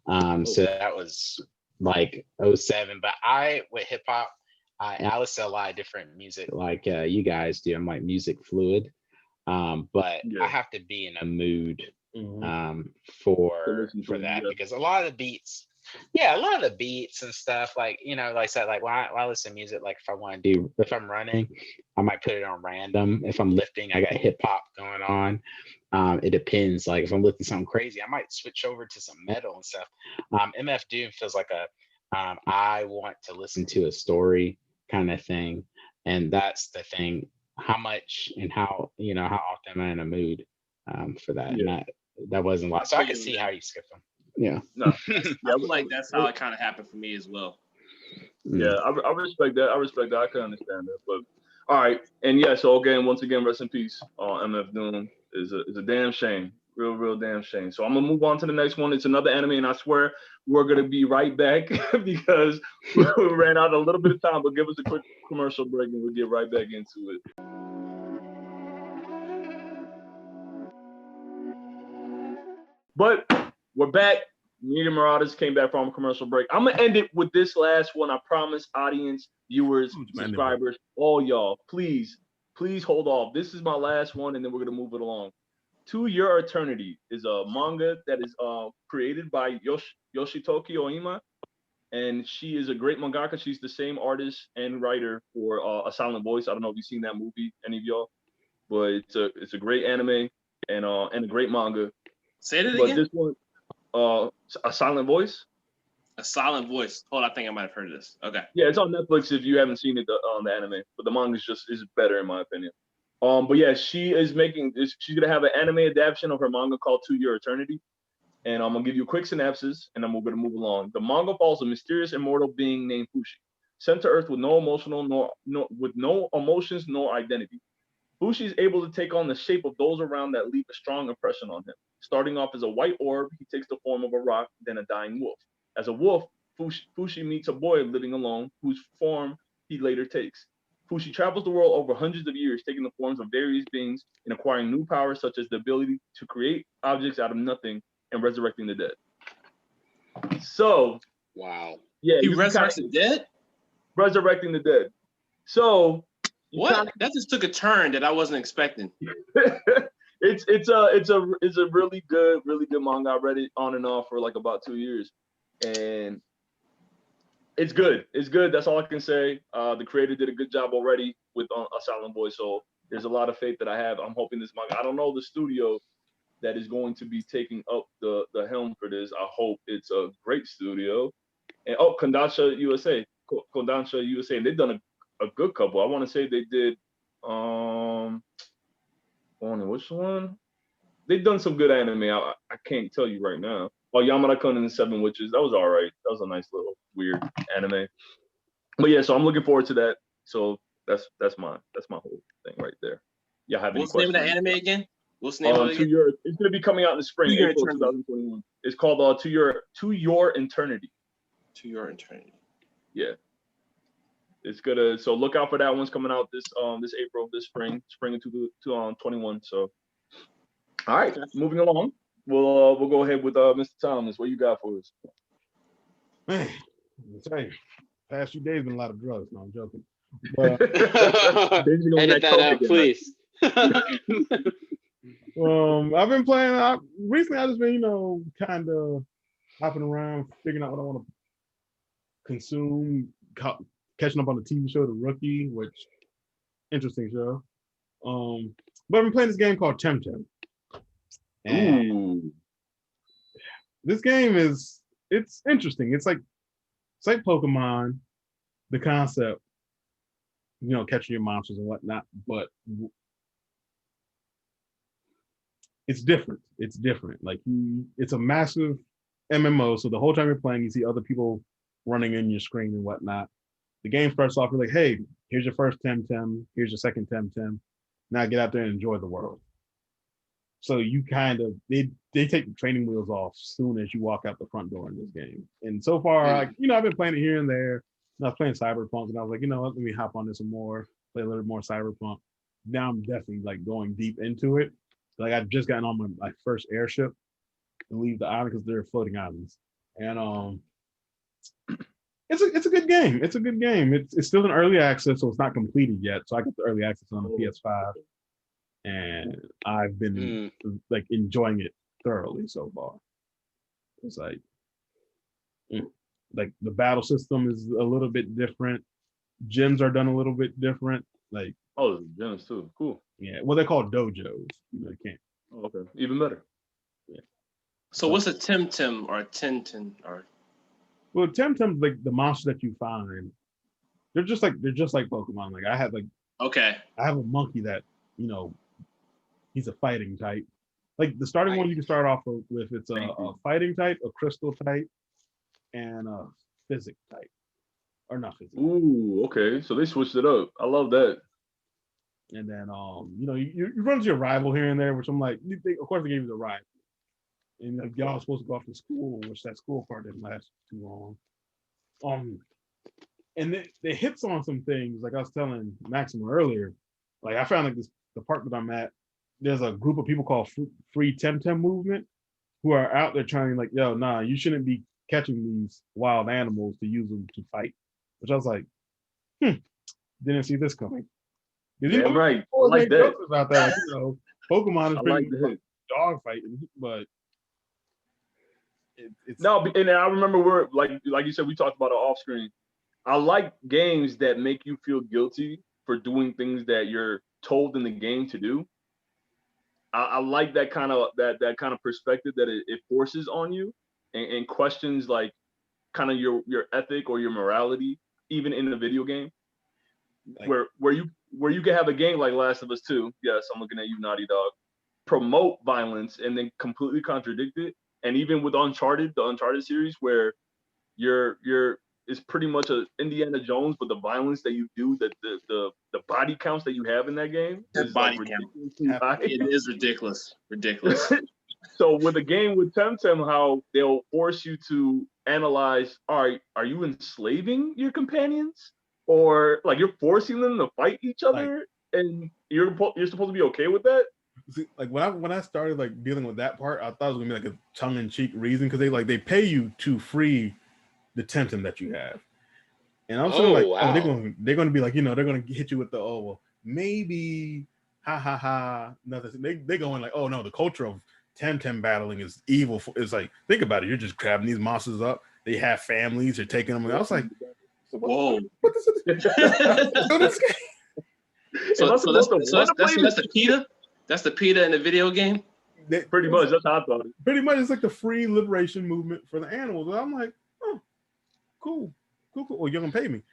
Speaker 4: so that was like 07. But with hip hop, I listen to a lot of different music, like you guys do. I'm like music fluid. But I have to be in a mood for that because a lot of the beats and stuff, like like I said, like when I listen to music, like if I'm running, I might put it on random. If I'm lifting, I got hip hop going on. It depends. Like if I'm lifting something crazy, I might switch over to some metal and stuff. MF Doom feels like I want to listen to a story kind of thing, and that's the thing. How much and how often am I in a mood for that?
Speaker 1: Yeah.
Speaker 4: And that wasn't a lot. So I can see how you skip them. Yeah.
Speaker 1: No.
Speaker 2: I feel like that's how it kind of happened for me as well.
Speaker 1: Yeah, I respect that. I can understand that. But all right, and yeah. So once again, rest in peace. MF Doom is a damn shame. Real damn shame. So I'm gonna move on to the next one. It's another anime, and I swear we're gonna be right back because we ran out a little bit of time. But give us a quick commercial break, and we'll get right back into it. But we're back. Media Marauders came back from a commercial break. I'm gonna end it with this last one. I promise, audience, viewers, subscribers, all y'all, please hold off. This is my last one, and then we're gonna move it along. To Your Eternity is a manga that is created by Yoshitoki Oima, and she is a great mangaka. She's the same artist and writer for A Silent Voice. I don't know if you've seen that movie, any of y'all, but it's a great anime and a great manga.
Speaker 2: Say it again.
Speaker 1: This one, A Silent Voice.
Speaker 2: A Silent Voice. Hold on, I think I might have heard of this. Okay.
Speaker 1: Yeah, it's on Netflix if you haven't seen it on the anime, but the manga is better in my opinion. But yeah, she's gonna have an anime adaptation of her manga called To Your Eternity, and I'm gonna give you a quick synopsis, and then we're gonna move along. The manga follows a mysterious immortal being named Fushi, sent to Earth with no emotions nor identity. Fushi is able to take on the shape of those around that leave a strong impression on him. Starting off as a white orb, he takes the form of a rock, then a dying wolf. As a wolf, Fushi meets a boy living alone, whose form he later takes. Fushi travels the world over hundreds of years, taking the forms of various beings and acquiring new powers such as the ability to create objects out of nothing and resurrecting the dead. So,
Speaker 4: wow.
Speaker 1: Yeah,
Speaker 2: he resurrects the dead?
Speaker 1: Resurrecting the dead. So,
Speaker 2: what? That just took a turn that I wasn't expecting.
Speaker 1: It's a really good manga. I read it on and off for like about 2 years, and it's good. It's good. That's all I can say. The creator did a good job already with A Silent Voice, so there's a lot of faith that I have. I'm hoping this manga. I don't know the studio that is going to be taking up the helm for this. I hope it's a great studio. And Kodansha USA. And they've done a good couple. I want to say they did which one? They've done some good anime. I can't tell you right now. Yamada-kun and the Seven Witches. That was all right. That was a nice little weird anime. But yeah, so I'm looking forward to that. So That's my whole thing right there. Y'all have any
Speaker 2: What's the name of
Speaker 1: questions?
Speaker 2: the anime again? What's the name of it again?
Speaker 1: It's gonna be coming out in the spring,
Speaker 2: To Your
Speaker 1: April
Speaker 2: Eternity.
Speaker 1: 2021. It's called To Your Eternity.
Speaker 2: To Your Eternity.
Speaker 1: Yeah. It's gonna, so look out for that one's coming out this April, this spring into 2021. So all right, moving along. We'll go ahead with Mr. Thomas. What you got for us?
Speaker 3: Man, I'll tell you, past few days been a lot of drugs. No, I'm joking. But
Speaker 4: Edit that out, please.
Speaker 3: I've been playing. Recently, I've just been, kind of hopping around, figuring out what I want to consume. Catching up on the TV show The Rookie, which interesting show. But I've been playing this game called Tem Tem. And this game it's interesting. It's like Pokemon, the concept, catching your monsters and whatnot, but it's different. It's different. Like it's a massive MMO, so the whole time you're playing, you see other people running in your screen and whatnot. The game starts off with like, hey, here's your first Tem Tem, here's your second Tem Tem. Now get out there and enjoy the world. So you kind of they take the training wheels off soon as you walk out the front door in this game. And so far, I've been playing it here and there. And I was playing Cyberpunk, and I was like, let me hop on this some more, play a little more Cyberpunk. Now I'm definitely like going deep into it. Like I've just gotten on my first airship and leave the island because they're floating islands. And it's a good game. It's a good game. It's still in early access, so it's not completed yet. So I got the early access on the PS5, and I've been like enjoying it thoroughly so far. It's like the battle system is a little bit different. Gyms are done a little bit different. Like
Speaker 1: gyms too. Cool.
Speaker 3: Yeah, well they're called dojos. They can't.
Speaker 1: Oh, okay, even better.
Speaker 3: Yeah.
Speaker 2: So what's a Tem Tem or a Tintin or?
Speaker 3: Well, Tem Tem's like the monsters that you find. They're just like Pokemon. Like I have a monkey that he's a fighting type. Like the starting one you can start off with, it's a fighting type, a crystal type, and a physic type, or not physic.
Speaker 1: Ooh, okay. So they switched it up. I love that.
Speaker 3: And then you run into your rival here and there, which I'm like, of course they gave you the rival. And like, y'all are supposed to go off to school, which that school part didn't last too long. And they hits on some things, like I was telling Maxima earlier. Like I found like the park that I'm at, there's a group of people called Free Tem Tem Movement who are out there trying like, yo, nah, you shouldn't be catching these wild animals to use them to fight. Which I was like, didn't see this coming.
Speaker 1: Yeah, right. I like that.
Speaker 3: About that, Pokemon is pretty
Speaker 1: like
Speaker 3: dog fighting, but
Speaker 1: no, and I remember we're like you said, we talked about it off screen. I like games that make you feel guilty for doing things that you're told in the game to do. I like that kind of perspective that it forces on you and questions like kind of your ethic or your morality, even in the video game. Like, where you can have a game like Last of Us 2, yes, I'm looking at you, Naughty Dog, promote violence and then completely contradict it. And even with the Uncharted series, where it's pretty much a Indiana Jones, but the violence that you do, the body counts that you have in that game is like ridiculously high.
Speaker 2: It is ridiculous.
Speaker 1: So with a game with Tem Tem, how they'll force you to analyze, are you enslaving your companions? Or like you're forcing them to fight each other, and you're supposed to be okay with that?
Speaker 3: See, like when I started like dealing with that part, I thought it was gonna be like a tongue-in-cheek reason because they pay you to free the Tem Tem that you have, and I'm sort of like, wow. They're gonna be like, they're gonna hit you with the well, maybe nothing. They going like, oh no, the culture of Tem Tem battling is evil. It's like, think about it, you're just grabbing these monsters up. They have families. You're taking them. And I was like,
Speaker 2: whoa.
Speaker 3: What is it?
Speaker 2: So that's the PETA? That's the PETA in the video game?
Speaker 1: Pretty much, that's how I thought it.
Speaker 3: Pretty much, it's like the free liberation movement for the animals. And I'm like, oh, cool. Well, you're going to pay me.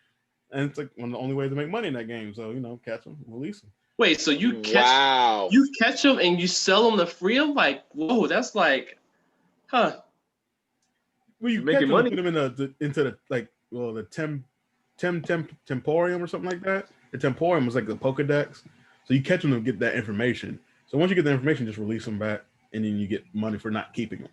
Speaker 3: And it's like one of the only ways to make money in that game. So, catch them, release them.
Speaker 2: Wait, so you catch them and you sell them to free them? Like, whoa, that's like, huh.
Speaker 3: Well, you put them into the Temporium or something like that. the Temporium was like the Pokedex. So you catch them to get that information. So once you get the information, just release them back, and then you get money for not keeping them.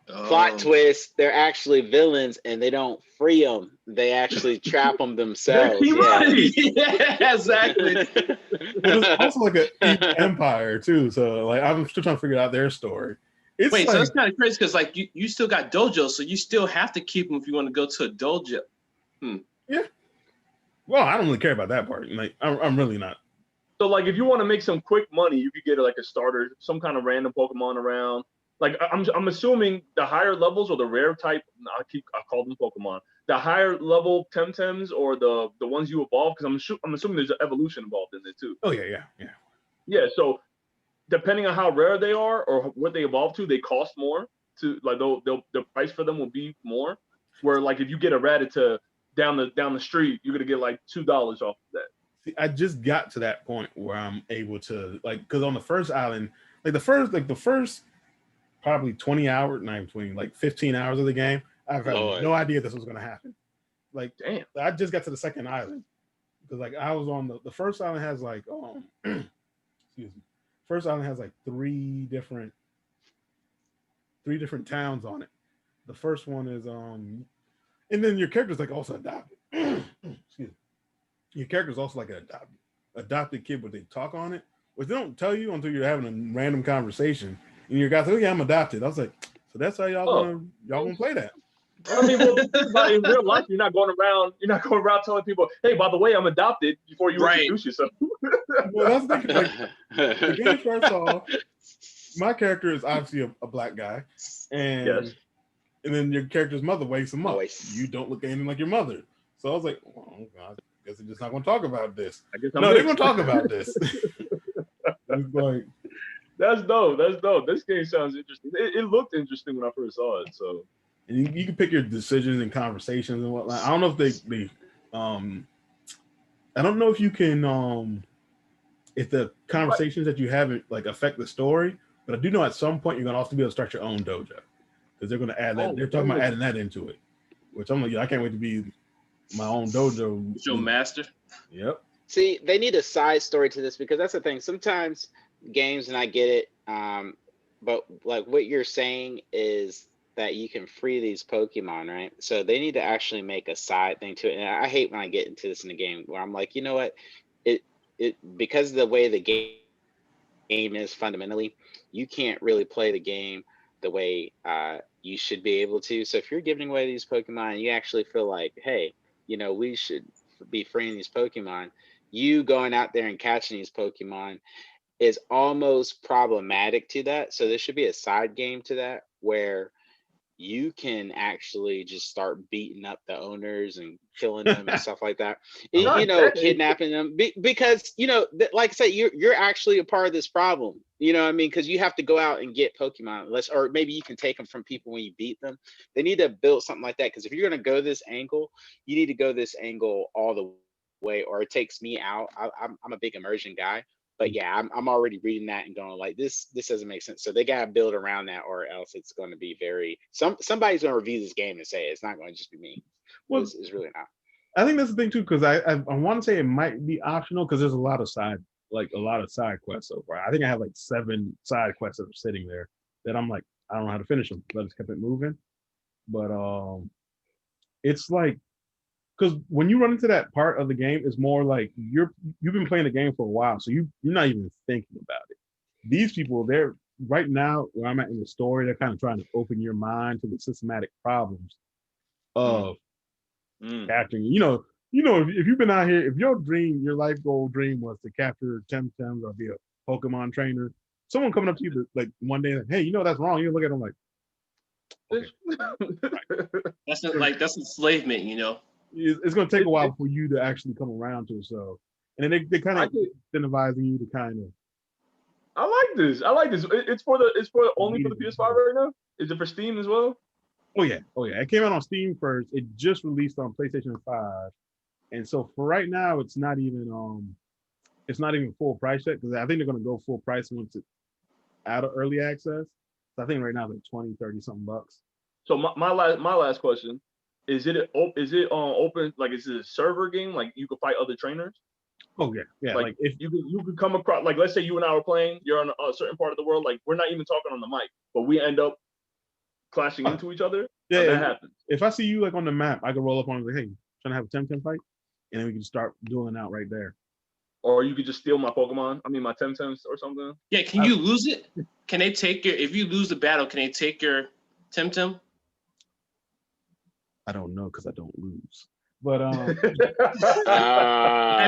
Speaker 4: Plot twist: they're actually villains, and they don't free them. They actually trap them themselves.
Speaker 2: Yeah, exactly.
Speaker 3: But it's also like each empire too. So like I'm still trying to figure out their story.
Speaker 2: Wait,
Speaker 3: like,
Speaker 2: so it's kind of crazy because like you still got dojos, so you still have to keep them if you want to go to a dojo.
Speaker 3: Yeah. Well, I don't really care about that part. Like I'm really not.
Speaker 1: So like if you want to make some quick money, you could get like a starter, some kind of random Pokemon around. Like I'm assuming the higher levels or the rare type, I call them Pokemon. The higher level Temtems or the ones you evolve, because I'm assuming there's an evolution involved in it too.
Speaker 3: Oh yeah.
Speaker 1: Yeah. So depending on how rare they are or what they evolve to, they cost more. To like the price for them will be more. Where like if you get a Rattata down the street, you're gonna get like $2 off of that.
Speaker 3: See, I just got to that point where I'm able to like, because on the first island, like the first probably 20 hours, not even 20, like 15 hours of the game, I've had no idea this was going to happen. Like,
Speaker 1: damn,
Speaker 3: I just got to the second island because like I was on the first island has like excuse me, first island has like three different towns on it. The first one is and then your character's like also adopted. Excuse me. Your character's also like an adopted kid, but they talk on it, which they don't tell you until you're having a random conversation. And your guy's like, oh yeah, I'm adopted. I was like, so that's how y'all gonna play that.
Speaker 1: I mean, well, in real life, you're not going around telling people, hey, by the way, I'm adopted before you introduce yourself.
Speaker 3: Well, that's the thing. Like, the game first off, my character is obviously a black guy, and then your character's mother wakes him up. You don't look anything like your mother. So I was like, well, I guess they're just not going to talk about this. They're going to talk about this. It's like,
Speaker 1: that's dope. This game sounds interesting. It looked interesting when I first saw it. So,
Speaker 3: and you can pick your decisions and conversations and whatnot. I don't know if they I don't know if you can if the conversations that you have like affect the story, but I do know at some point you're going to also be able to start your own dojo because they're going to add that. They're talking about adding that into it, which I'm like, I can't wait to be my own dojo.
Speaker 2: Your master.
Speaker 3: Yep.
Speaker 4: See, they need a side story to this because that's the thing. Sometimes games, and I get it, but like what you're saying is that you can free these Pokemon, right? So they need to actually make a side thing to it. And I hate when I get into this in a game where I'm like, you know what, it because of the way the game is fundamentally, you can't really play the game the way you should be able to. So if you're giving away these Pokemon, you actually feel like, hey, you know, we should be freeing these Pokemon. You going out there and catching these Pokemon is almost problematic to that. So there should be a side game to that where you can actually just start beating up the owners and killing them and stuff like that. You know, kidnapping them because, you know, like I said, you're actually a part of this problem. You know what I mean? Because you have to go out and get Pokemon, or maybe you can take them from people when you beat them. They need to build something like that because if you're going to go this angle, you need to go this angle all the way, or it takes me out. I'm a big immersion guy. But yeah, I'm already reading that and going like this doesn't make sense. So they gotta build around that, or else it's going to be very somebody's going to review this game and say it's not going to just be me. Well, it's really not.
Speaker 3: I think that's the thing too, because I want to say it might be optional because there's a lot of side quests so far. I think I have like 7 side quests that are sitting there that I'm like, I don't know how to finish them, but I just kept it moving. But it's like, because when you run into that part of the game, it's more like you've been playing the game for a while, so you're not even thinking about it. These people, they're right now where I'm at in the story, they're kind of trying to open your mind to the systematic problems of capturing. You know, if you've been out here, if your life goal dream was to capture Temtems or be a Pokemon trainer, someone coming up to you like one day, like, hey, you know that's wrong. You look at them like,
Speaker 1: okay.
Speaker 2: That's enslavement, you know.
Speaker 3: It's going to take a while for you to actually come around to it. So, and then they kind of incentivizing you to kind of.
Speaker 1: I like this. It's only for the PS5 right now. Is it for Steam as well?
Speaker 3: Oh yeah. It came out on Steam first. It just released on PlayStation 5, and so for right now, it's not even full price yet because I think they're going to go full price once it's out of early access. So I think right now they're 20, 30 something bucks.
Speaker 1: So my last question. Is it open? Like, is it a server game? Like, you can fight other trainers?
Speaker 3: Oh yeah.
Speaker 1: Like if you could come across, like let's say you and I were playing, you're on a certain part of the world, like we're not even talking on the mic, but we end up clashing into each other.
Speaker 3: Yeah,
Speaker 1: that happens.
Speaker 3: If I see you like on the map, I can roll up on like, hey, trying to have a Tem Tem fight, and then we can start dueling out right there.
Speaker 1: Or you could just steal my Pokemon. I mean my Tem Tems or something.
Speaker 2: Yeah, can you lose it? Can they take your? If you lose the battle, can they take your Tem Tem?
Speaker 3: I don't know because I don't lose. But
Speaker 2: have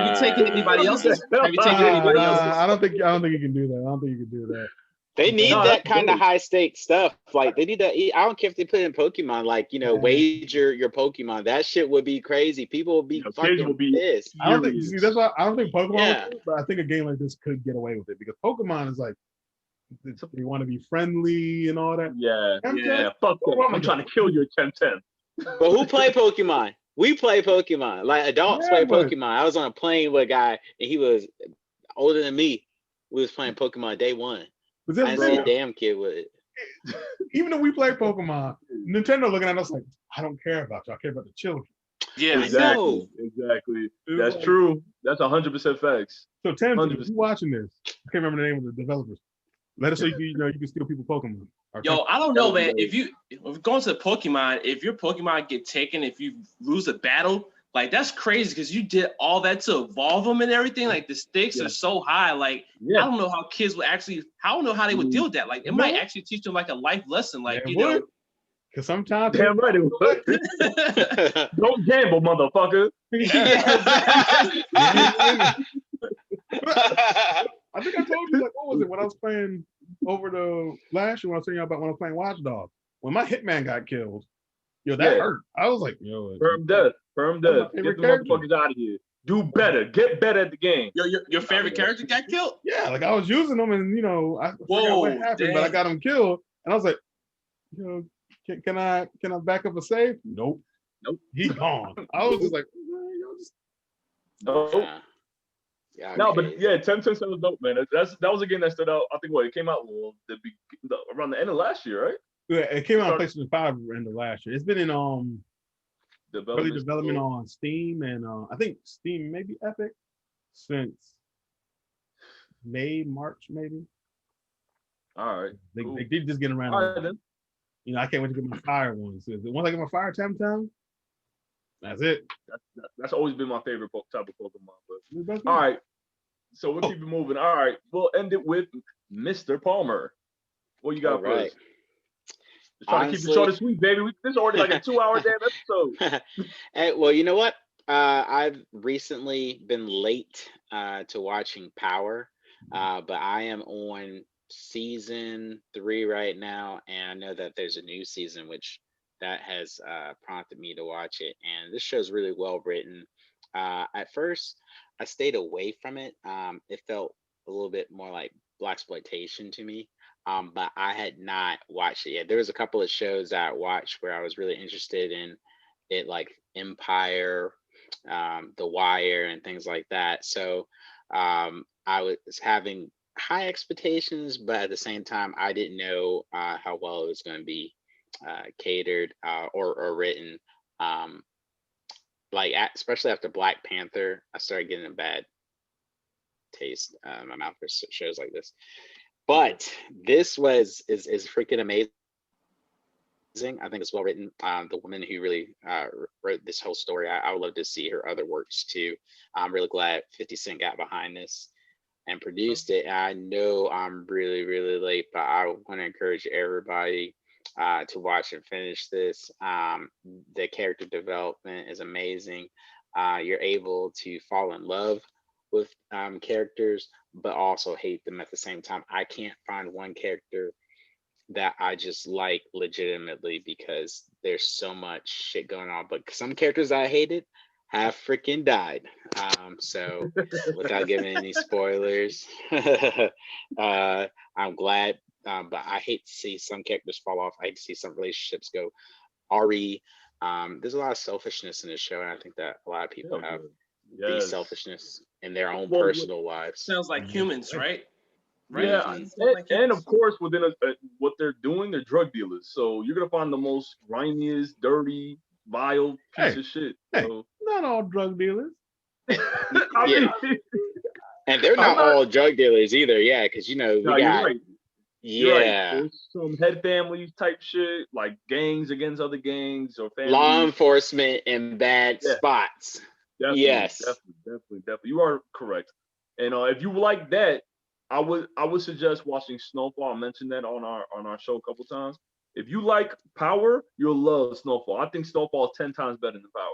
Speaker 2: you taken anybody else's? Have you taken anybody else's?
Speaker 3: I don't think you can do that.
Speaker 4: They need that kind of high stakes stuff. Like they need that. I don't care if they put in Pokemon, like wager your Pokemon. That shit would be crazy. People would be fucking pissed.
Speaker 3: I don't think. See, that's why I don't think Pokemon. Would, but I think a game like this could get away with it because Pokemon is like they want to be friendly and all that.
Speaker 1: Yeah. Fuck them. I'm trying to kill your Tem Tem.
Speaker 4: But who play Pokemon? We play Pokemon. Like adults play Pokemon. I was on a plane with a guy and he was older than me. We was playing Pokemon day one. I didn't see a damn kid with it.
Speaker 3: Even though we play Pokemon, Nintendo looking at us like, I don't care about you. I care about the children.
Speaker 2: Yeah,
Speaker 1: exactly. That's true. That's 100% facts.
Speaker 3: So Tem, if you're watching this, I can't remember the name of the developers. Let us know you can steal people Pokemon.
Speaker 2: Yo, I don't know, man. If going to Pokemon, if your Pokemon get taken, if you lose a battle, like that's crazy because you did all that to evolve them and everything. Like the stakes are so high. Like I don't know how kids would actually. I don't know how they would deal with that. Like it might actually teach them like a life lesson. Like you know,
Speaker 3: because sometimes
Speaker 1: damn right it would. Don't gamble, motherfucker.
Speaker 3: I think I told you, like, what was it when I was playing over the last year when I was telling you about when I was playing Watch Dogs. When my hitman got killed, that hurt. I was like,
Speaker 1: firm death. Get the motherfuckers out of here. Do better. Get better at the game.
Speaker 2: Your favorite character got killed?
Speaker 3: Yeah, like I was using them and I forgot what happened, but I got him killed. And I was like, can I back up a save? Nope. He gone. I was just like,
Speaker 1: nope. No, but yeah, Tem Tem was dope, man. That was a game that stood out. I think it came out around the end of last year, right?
Speaker 3: Yeah, it came out on PlayStation 5 end of last year. It's been in early development on Steam and I think Steam, maybe Epic, since March, maybe.
Speaker 1: All right.
Speaker 3: They did just get around.
Speaker 1: All right, then.
Speaker 3: I can't wait to get my fire ones. Once I get my fire Tem Tem, that's it.
Speaker 1: That's always been my favorite type of Pokemon. But all right, so we'll keep it moving. All right, we'll end it with Mr. Palmer. What you got for us? Just trying to keep it short and sweet, baby. This is already like a 2-hour damn episode.
Speaker 4: Hey, well, you know what? I've recently been late to watching Power, but I am on season 3 right now, and I know that there's a new season which that has prompted me to watch it. And this show's really well written. At first, I stayed away from it. It felt a little bit more like blaxploitation to me. But I had not watched it yet. There was a couple of shows that I watched where I was really interested in it, like Empire, The Wire, and things like that. So I was having high expectations, but at the same time, I didn't know how well it was going to be catered or written. Especially after Black Panther, I started getting a bad taste in my mouth for shows like this. But this is freaking amazing. I think it's well written. The woman who really wrote this whole story, I would love to see her other works too. I'm really glad 50 Cent got behind this and produced it. I know I'm really, really late, but I want to encourage everybody to watch and finish this. The character development is amazing. You're able to fall in love with characters, but also hate them at the same time. I can't find one character that I just like legitimately because there's so much shit going on. But some characters I hated have freaking died. So without giving any spoilers, I'm glad. But I hate to see some characters fall off. I hate to see some relationships go R.I.P. There's a lot of selfishness in this show, and I think that a lot of people have the selfishness in their own personal lives.
Speaker 2: Sounds like humans, right?
Speaker 1: Yeah, and of course, within what they're doing, they're drug dealers. So you're gonna find the most grimiest, dirty, vile piece of shit.
Speaker 3: Hey,
Speaker 1: so,
Speaker 3: not all drug dealers.
Speaker 1: I mean,
Speaker 4: And they're not all drug dealers either. Yeah, because we
Speaker 1: no,
Speaker 4: got
Speaker 1: you're right. You're right.
Speaker 4: yeah,
Speaker 1: There's some head families type shit, like gangs against other gangs or
Speaker 4: law
Speaker 1: families.
Speaker 4: enforcement in bad
Speaker 1: Yeah,
Speaker 4: spots.
Speaker 1: definitely,
Speaker 4: Yes.
Speaker 1: definitely. You are correct. And if you like that, I would suggest watching Snowfall. I mentioned that on our show a couple times. If you like Power, you'll love Snowfall. I think Snowfall is 10 times better than Power.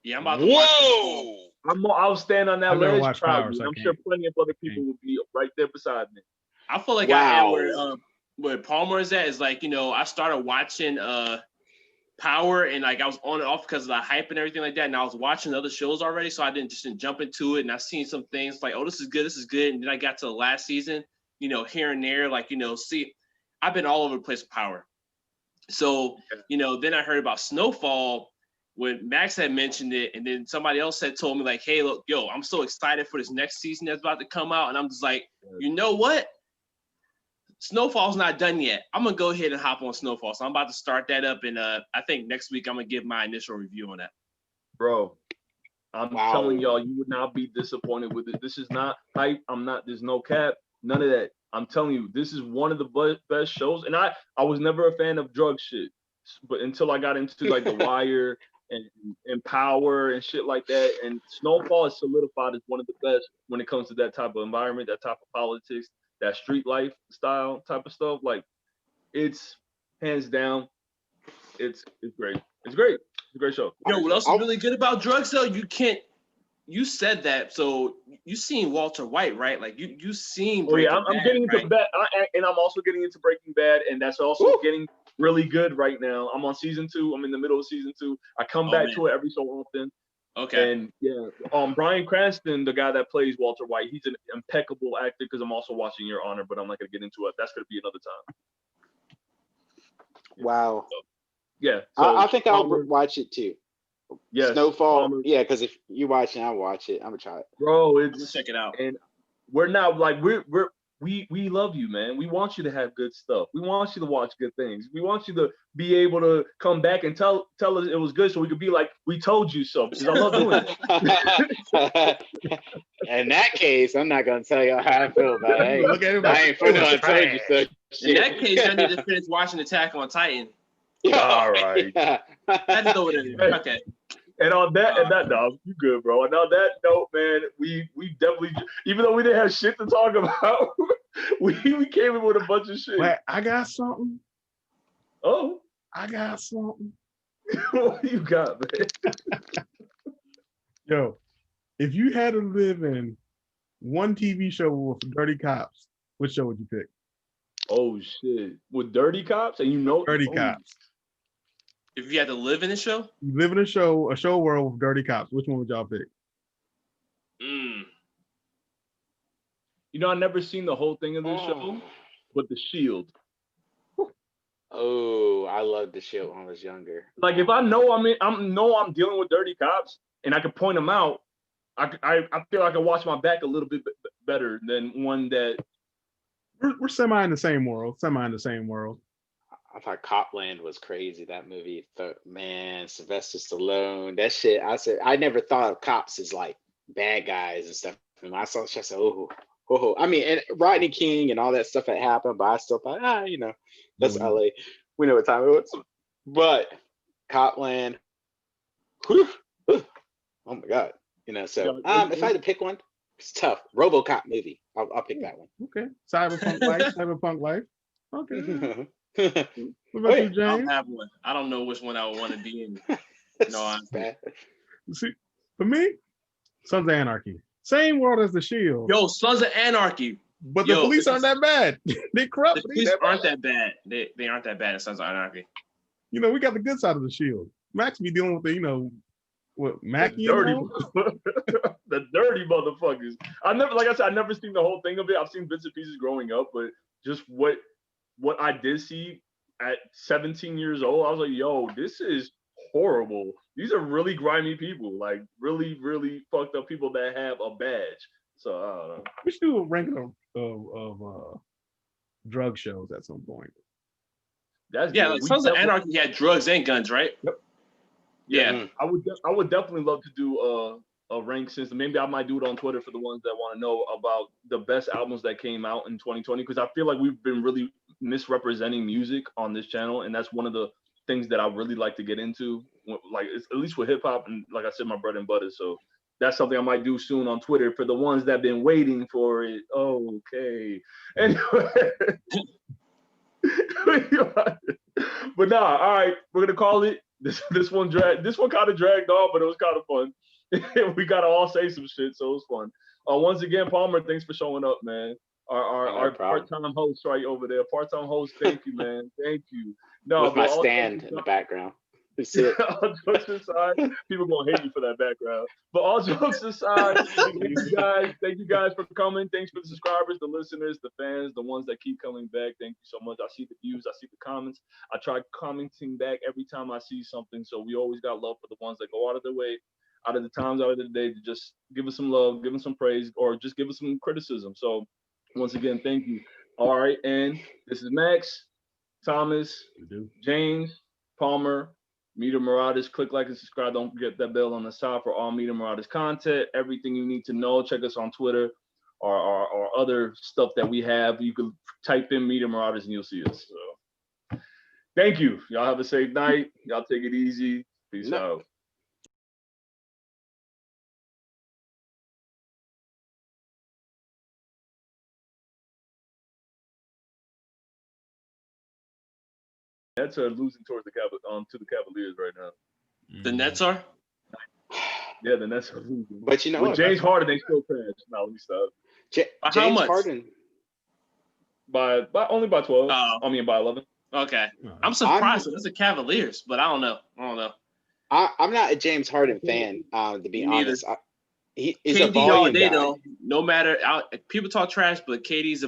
Speaker 2: Yeah, I'm about to watch
Speaker 4: Whoa!
Speaker 1: I'll stand on that
Speaker 3: I've never
Speaker 1: ledge
Speaker 3: watched
Speaker 1: proudly.
Speaker 3: Power, so I
Speaker 1: I'm sure
Speaker 3: can't.
Speaker 1: plenty of other people will be right there beside me.
Speaker 2: I feel like I am where Palmer is at. Is like, I started watching Power, and like I was on and off because of the hype and everything like that. And I was watching other shows already, so I didn't jump into it. And I've seen some things like, oh, this is good. And then I got to the last season, here and there, like, see, I've been all over the place with Power. So, then I heard about Snowfall when Max had mentioned it, and then somebody else had told me like, hey, look, yo, I'm so excited for this next season that's about to come out. And I'm just like, you know what? Snowfall's not done yet. I'm gonna go ahead and hop on Snowfall. So I'm about to start that up, and I think next week I'm gonna give my initial review on that.
Speaker 1: Bro, I'm telling y'all, you would not be disappointed with it. This is not hype. There's no cap, none of that. I'm telling you, this is one of the best shows. And I was never a fan of drug shit, but until I got into like The Wire and Power and shit like that. And Snowfall is solidified as one of the best when it comes to that type of environment, that type of politics, that street life style type of stuff. Like, it's hands down, it's great. It's great. It's a great show.
Speaker 2: What else is really good about drugs though? You said that, so you seen Walter White, right? Like you seen Breaking Bad.
Speaker 1: I'm getting into
Speaker 2: right?
Speaker 1: Bad, and I'm also getting into Breaking Bad, and that's also getting really good right now. I'm on season 2. I'm in the middle of season 2. I come back to it every so often.
Speaker 2: Okay.
Speaker 1: And Bryan Cranston, the guy that plays Walter White, he's an impeccable actor. Because I'm also watching Your Honor, but I'm not gonna get into it. That's gonna be another time.
Speaker 4: Wow.
Speaker 1: Yeah.
Speaker 4: So I think I'll watch it too.
Speaker 1: Yeah.
Speaker 4: Snowfall. Yeah, because if you watch it, I'll watch it. I'm gonna try it.
Speaker 1: Bro,
Speaker 2: I'm gonna check it out.
Speaker 1: And we're not like we love you, man. We want you to have good stuff. We want you to watch good things. We want you to be able to come back and tell us it was good, so we could be like, we told you so. Because I love doing it.
Speaker 4: In that case, I'm not gonna tell you how I feel about it. I ain't fucking gonna tell you so.
Speaker 2: In that case, I need to finish watching Attack on Titan.
Speaker 1: All right.
Speaker 2: That's over there. Okay.
Speaker 1: And on that note, you good, bro. And on that note, man, we definitely, even though we didn't have shit to talk about, we came in with a bunch of shit.
Speaker 3: Wait, I got something.
Speaker 1: Oh,
Speaker 3: I got something.
Speaker 1: What you got, man?
Speaker 3: Yo, if you had to live in one TV show with dirty cops, which show would you pick?
Speaker 1: Oh shit, with dirty cops, and
Speaker 3: dirty cops.
Speaker 2: If you had to live in a show?
Speaker 3: You live in a show world with dirty cops. Which one would y'all pick?
Speaker 1: I never seen the whole thing of this show, but The Shield.
Speaker 4: Oh, I loved The Shield when I was younger.
Speaker 1: Like, if I know I'm dealing with dirty cops, and I can point them out, I feel like I can watch my back a little bit better than one that.
Speaker 3: We're semi in the same world.
Speaker 4: I thought Copland was crazy. That movie, man, Sylvester Stallone, that shit. I never thought of cops as like bad guys and stuff. And I saw, I said, oh. I mean, and Rodney King and all that stuff had happened, but I still thought, that's LA. We know what time it was. But Copland, oh my God, So if I had to pick one, it's tough. RoboCop movie. I'll pick that one.
Speaker 3: Okay, Cyberpunk life. Okay. What about you, James?
Speaker 2: I don't have one. I don't know which one I would want to be in. No,
Speaker 3: See, for me, Sons of Anarchy. Same world as The Shield.
Speaker 2: Yo, Sons of Anarchy.
Speaker 3: But the police aren't that bad. They corrupt.
Speaker 2: The police aren't that bad. They aren't that bad in Sons of Anarchy.
Speaker 3: We got the good side of The Shield. Max be dealing with the, what Mackie?
Speaker 1: The dirty motherfuckers. I never seen the whole thing of it. I've seen bits and pieces growing up, but just what I did see at 17 years old, I was like, yo, this is horrible. These are really grimy people, like really, really fucked up people that have a badge. So I don't know.
Speaker 3: We should do a ranking of drug shows at some point.
Speaker 1: That's
Speaker 2: like Sons of Anarchy had drugs and guns, right?
Speaker 1: Yep.
Speaker 2: Yeah.
Speaker 1: I would definitely love to do a rank system. Maybe I might do it on Twitter for the ones that want to know about the best albums that came out in 2020, because I feel like we've been really misrepresenting music on this channel, and that's one of the things that I really like to get into. Like, it's, at least with hip hop, and like I said, my bread and butter. So that's something I might do soon on Twitter for the ones that have been waiting for it. Okay. Anyway. But nah, all right, we're gonna call it. This one kind of dragged on, but it was kind of fun. We gotta all say some shit, so it was fun. Once again, Palmer, thanks for showing up, man. Our part-time host right over there. Part-time host, thank you, man. Thank you. No,
Speaker 4: with my stand in the background.
Speaker 1: All jokes aside, people gonna hate you for that background. But all jokes aside, thank you guys for coming. Thanks for the subscribers, the listeners, the fans, the ones that keep coming back. Thank you so much. I see the views, I see the comments. I try commenting back every time I see something. So we always got love for the ones that go out of their way, out of the times, out of the day, to just give us some love, give us some praise, or just give us some criticism. So once again, thank you. All right, and this is Max, Thomas, James, Palmer, Media Marauders. Click like and subscribe. Don't forget that bell on the side for all Media Marauders content. Everything you need to know. Check us on Twitter or other stuff that we have. You can type in Media Marauders and you'll see us. So thank you. Y'all have a safe night. Y'all take it easy. Peace out. Nets are losing towards the to the Cavaliers right now.
Speaker 2: The Nets are?
Speaker 1: Yeah, the Nets are losing.
Speaker 4: But you know
Speaker 1: with
Speaker 4: what?
Speaker 1: James Harden, they still crash. No, let me stop.
Speaker 2: By
Speaker 4: James
Speaker 2: how much?
Speaker 4: Harden.
Speaker 1: By only by 12.
Speaker 2: Oh.
Speaker 1: I mean by 11.
Speaker 2: Okay. I'm surprised. It's the Cavaliers, but I don't know.
Speaker 4: I'm not a James Harden fan, to be honest. He's a
Speaker 2: KD
Speaker 4: volume
Speaker 2: all day
Speaker 4: guy.
Speaker 2: though. No matter people talk trash, but KD's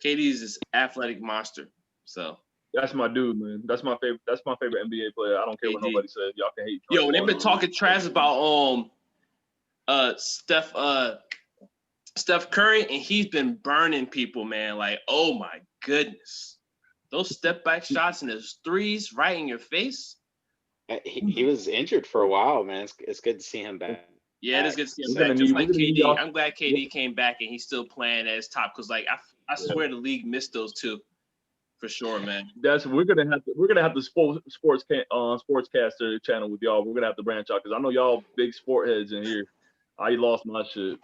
Speaker 2: this athletic monster. So
Speaker 1: that's my dude, man. That's my favorite NBA player. I don't care what nobody says. Y'all can hate.
Speaker 2: Yo, they've been talking trash about Steph Curry, and he's been burning people, man. Like, oh my goodness. Those step back shots and his threes right in your face.
Speaker 4: He was injured for a while, man. It's good to see him back.
Speaker 2: Yeah, it is good to see him back. Just like KD. I'm glad KD came back and he's still playing at his top, because like I swear the league missed those two. For sure, man.
Speaker 1: We're gonna have the sportscaster channel with y'all. We're gonna have to branch out, because I know y'all big sport heads in here. I lost my shit.